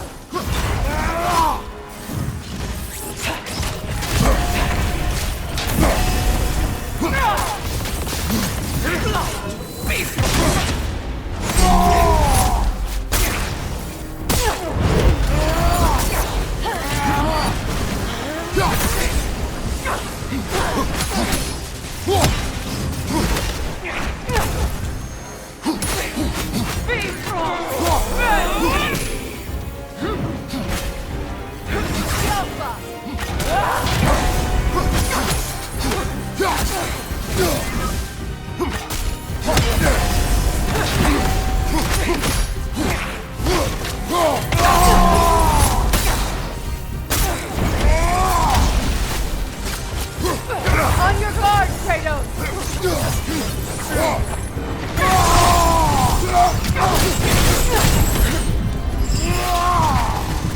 On your guard, Kratos!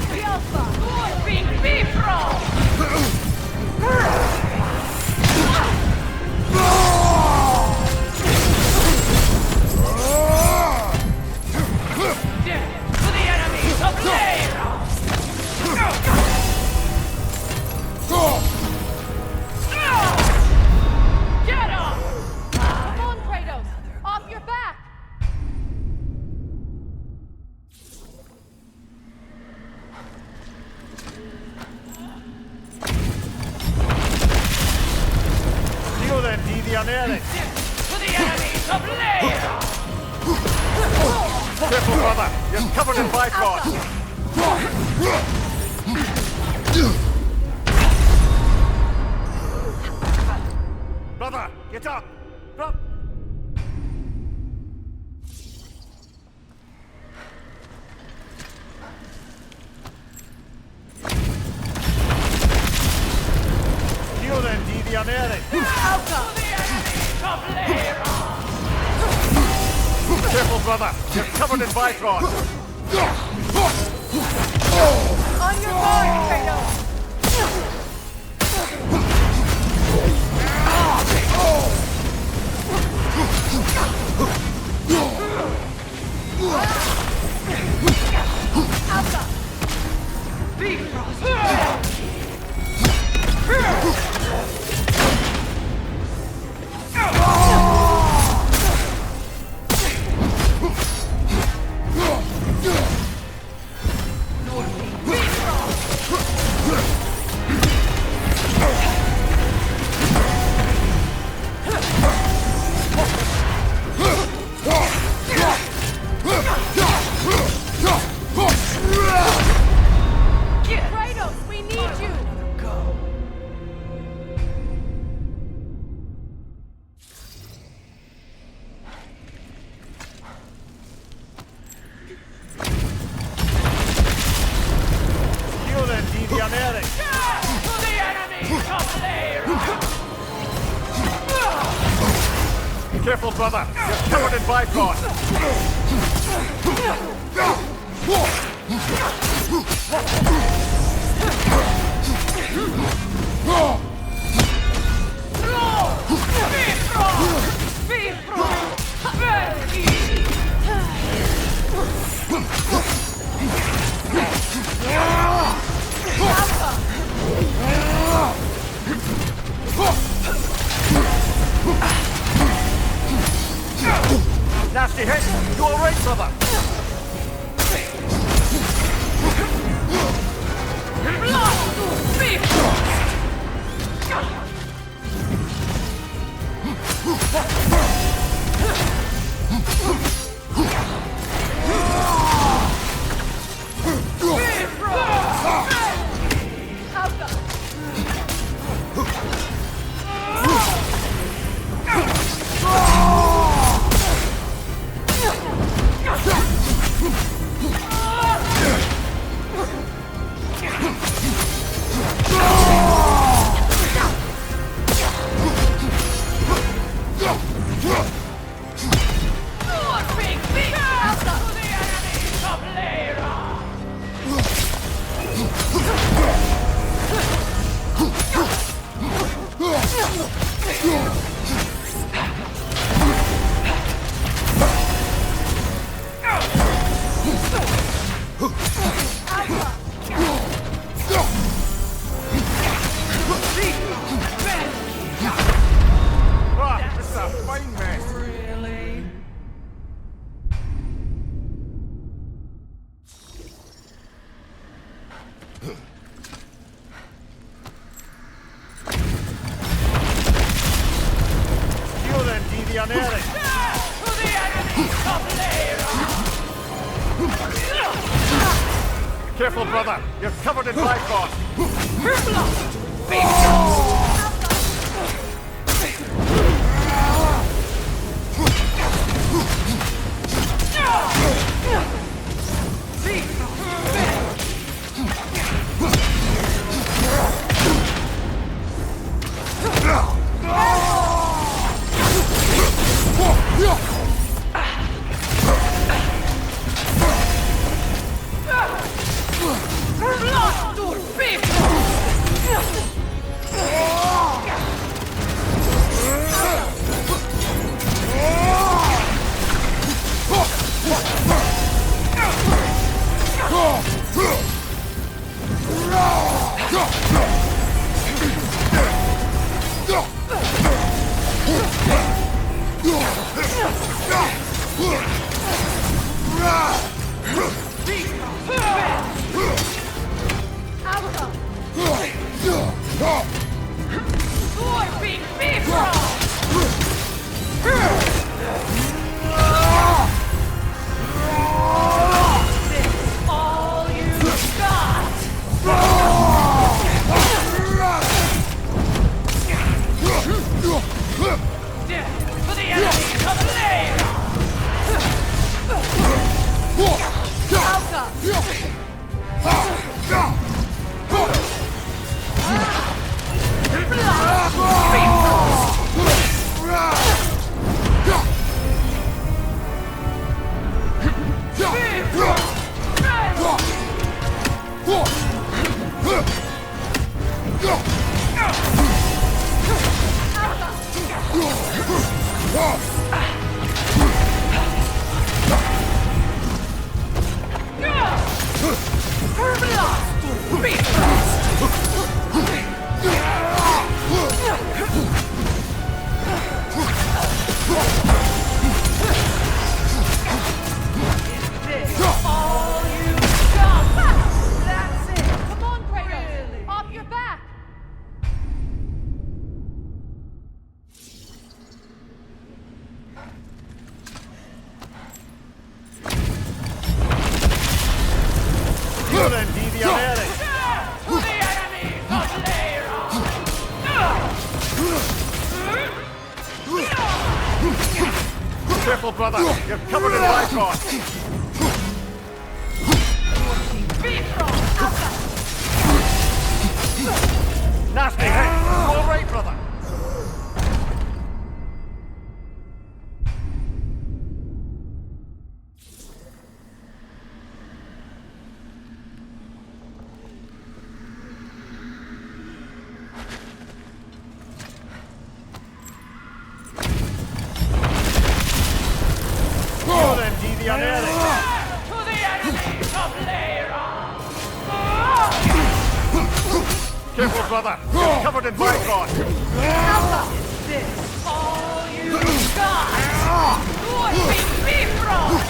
The Alpha! Being Bifrost! To the enemies of Leia! enemy! To the enemies of Lair! Careful, brother! You're covered in Bifrost! Brother, get up! You then, devianere! Careful, brother! You're covered in Bifrost! On your mark, Kratos! Kratos, we need you! You then, devianere! To the enemies of Lair! Careful, brother! You're covered in Bifrost! Nasty hit! You alright, brother? Careful, brother! You're covered in Bifrost! War Big Bifrost! All you got! For the enemies of the lair! All you got! That's it! Come on, Kratos! Off your back! Then, deviare! To the enemies of Leira! Careful, brother! You're covered in Bifrost! Nasty hit! You all right, brother? To the enemies of Leira! Careful, brother! You're covered in Bifrost! Is this all you got? Would be Bifrost!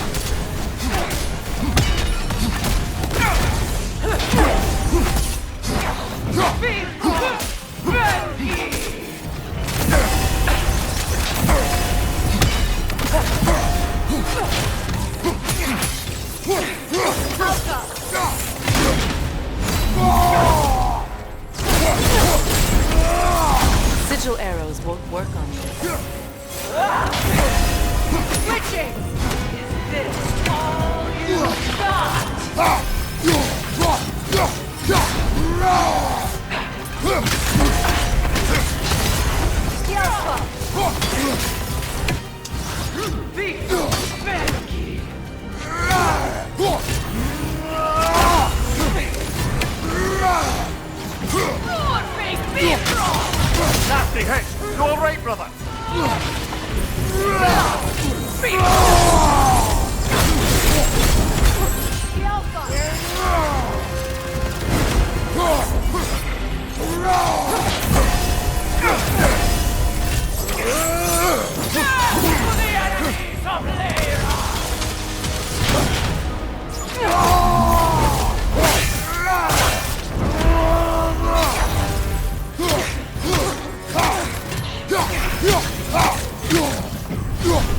Bifrost! Benji! Sigil arrows won't work on this. Switching! Is this all you got? Nasty hit! You all right, brother?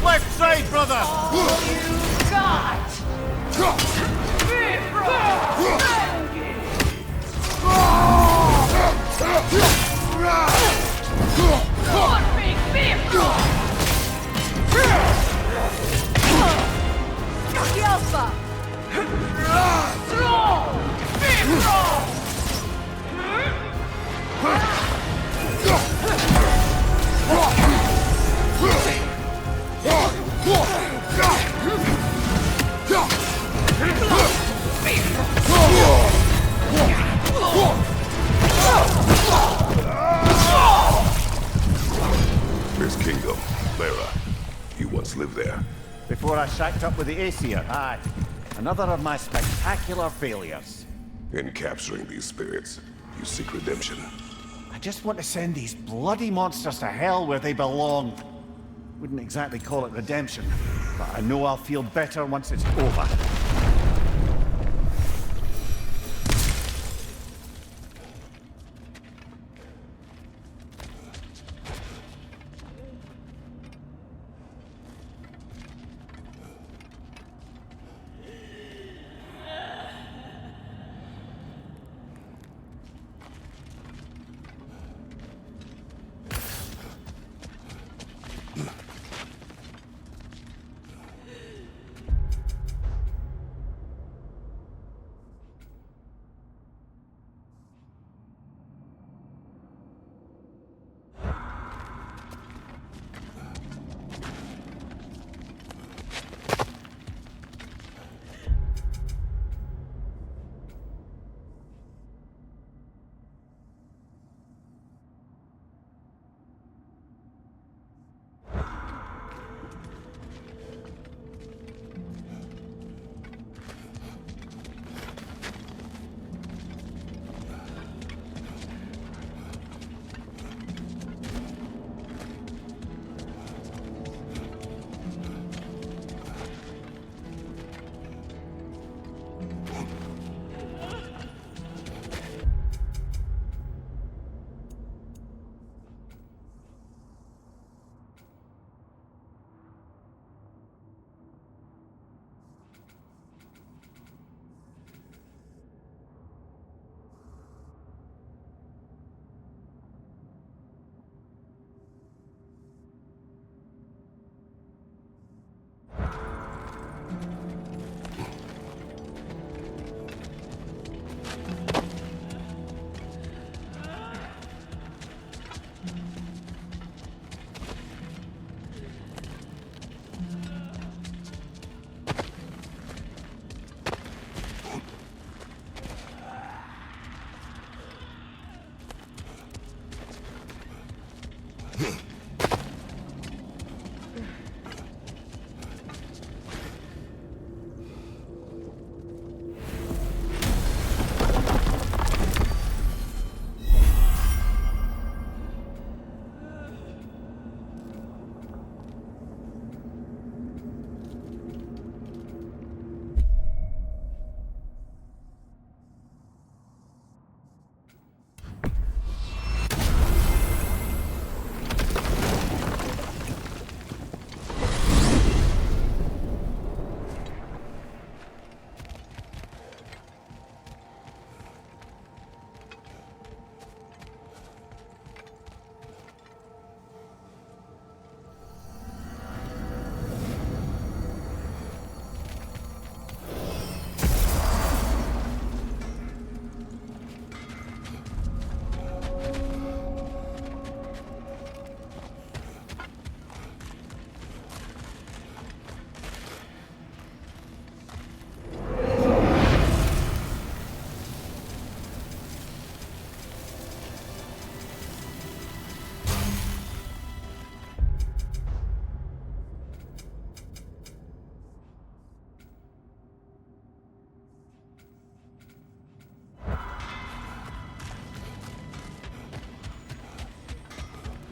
Left side, brother! All you got! This kingdom, Lara, you once lived there. Before I shacked up with the Aesir, aye. Another of my spectacular failures. In capturing these spirits, you seek redemption. I just want to send these bloody monsters to hell where they belong. Wouldn't exactly call it redemption, but I know I'll feel better once it's over.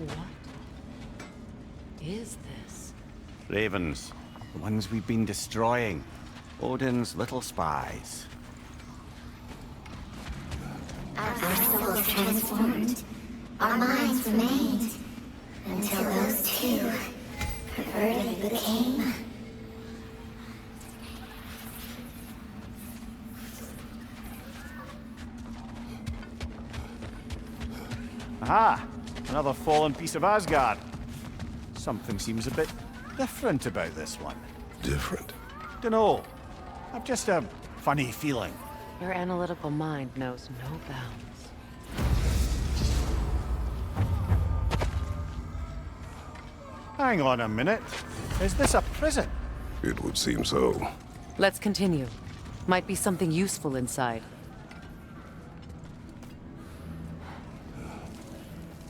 What is this? Ravens. The ones we've been destroying. Odin's little spies. Our souls transformed. Our minds remained. Until those two perverted became. Aha! Another fallen piece of Asgard. Something seems a bit different about this one. Different? Dunno. I've just a funny feeling. Your analytical mind knows no bounds. Hang on a minute. Is this a prison? It would seem so. Let's continue. Might be something useful inside.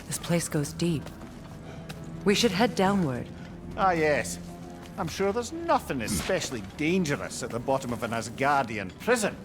This place goes deep. We should head downward. Ah, yes. I'm sure there's nothing especially dangerous at the bottom of an Asgardian prison.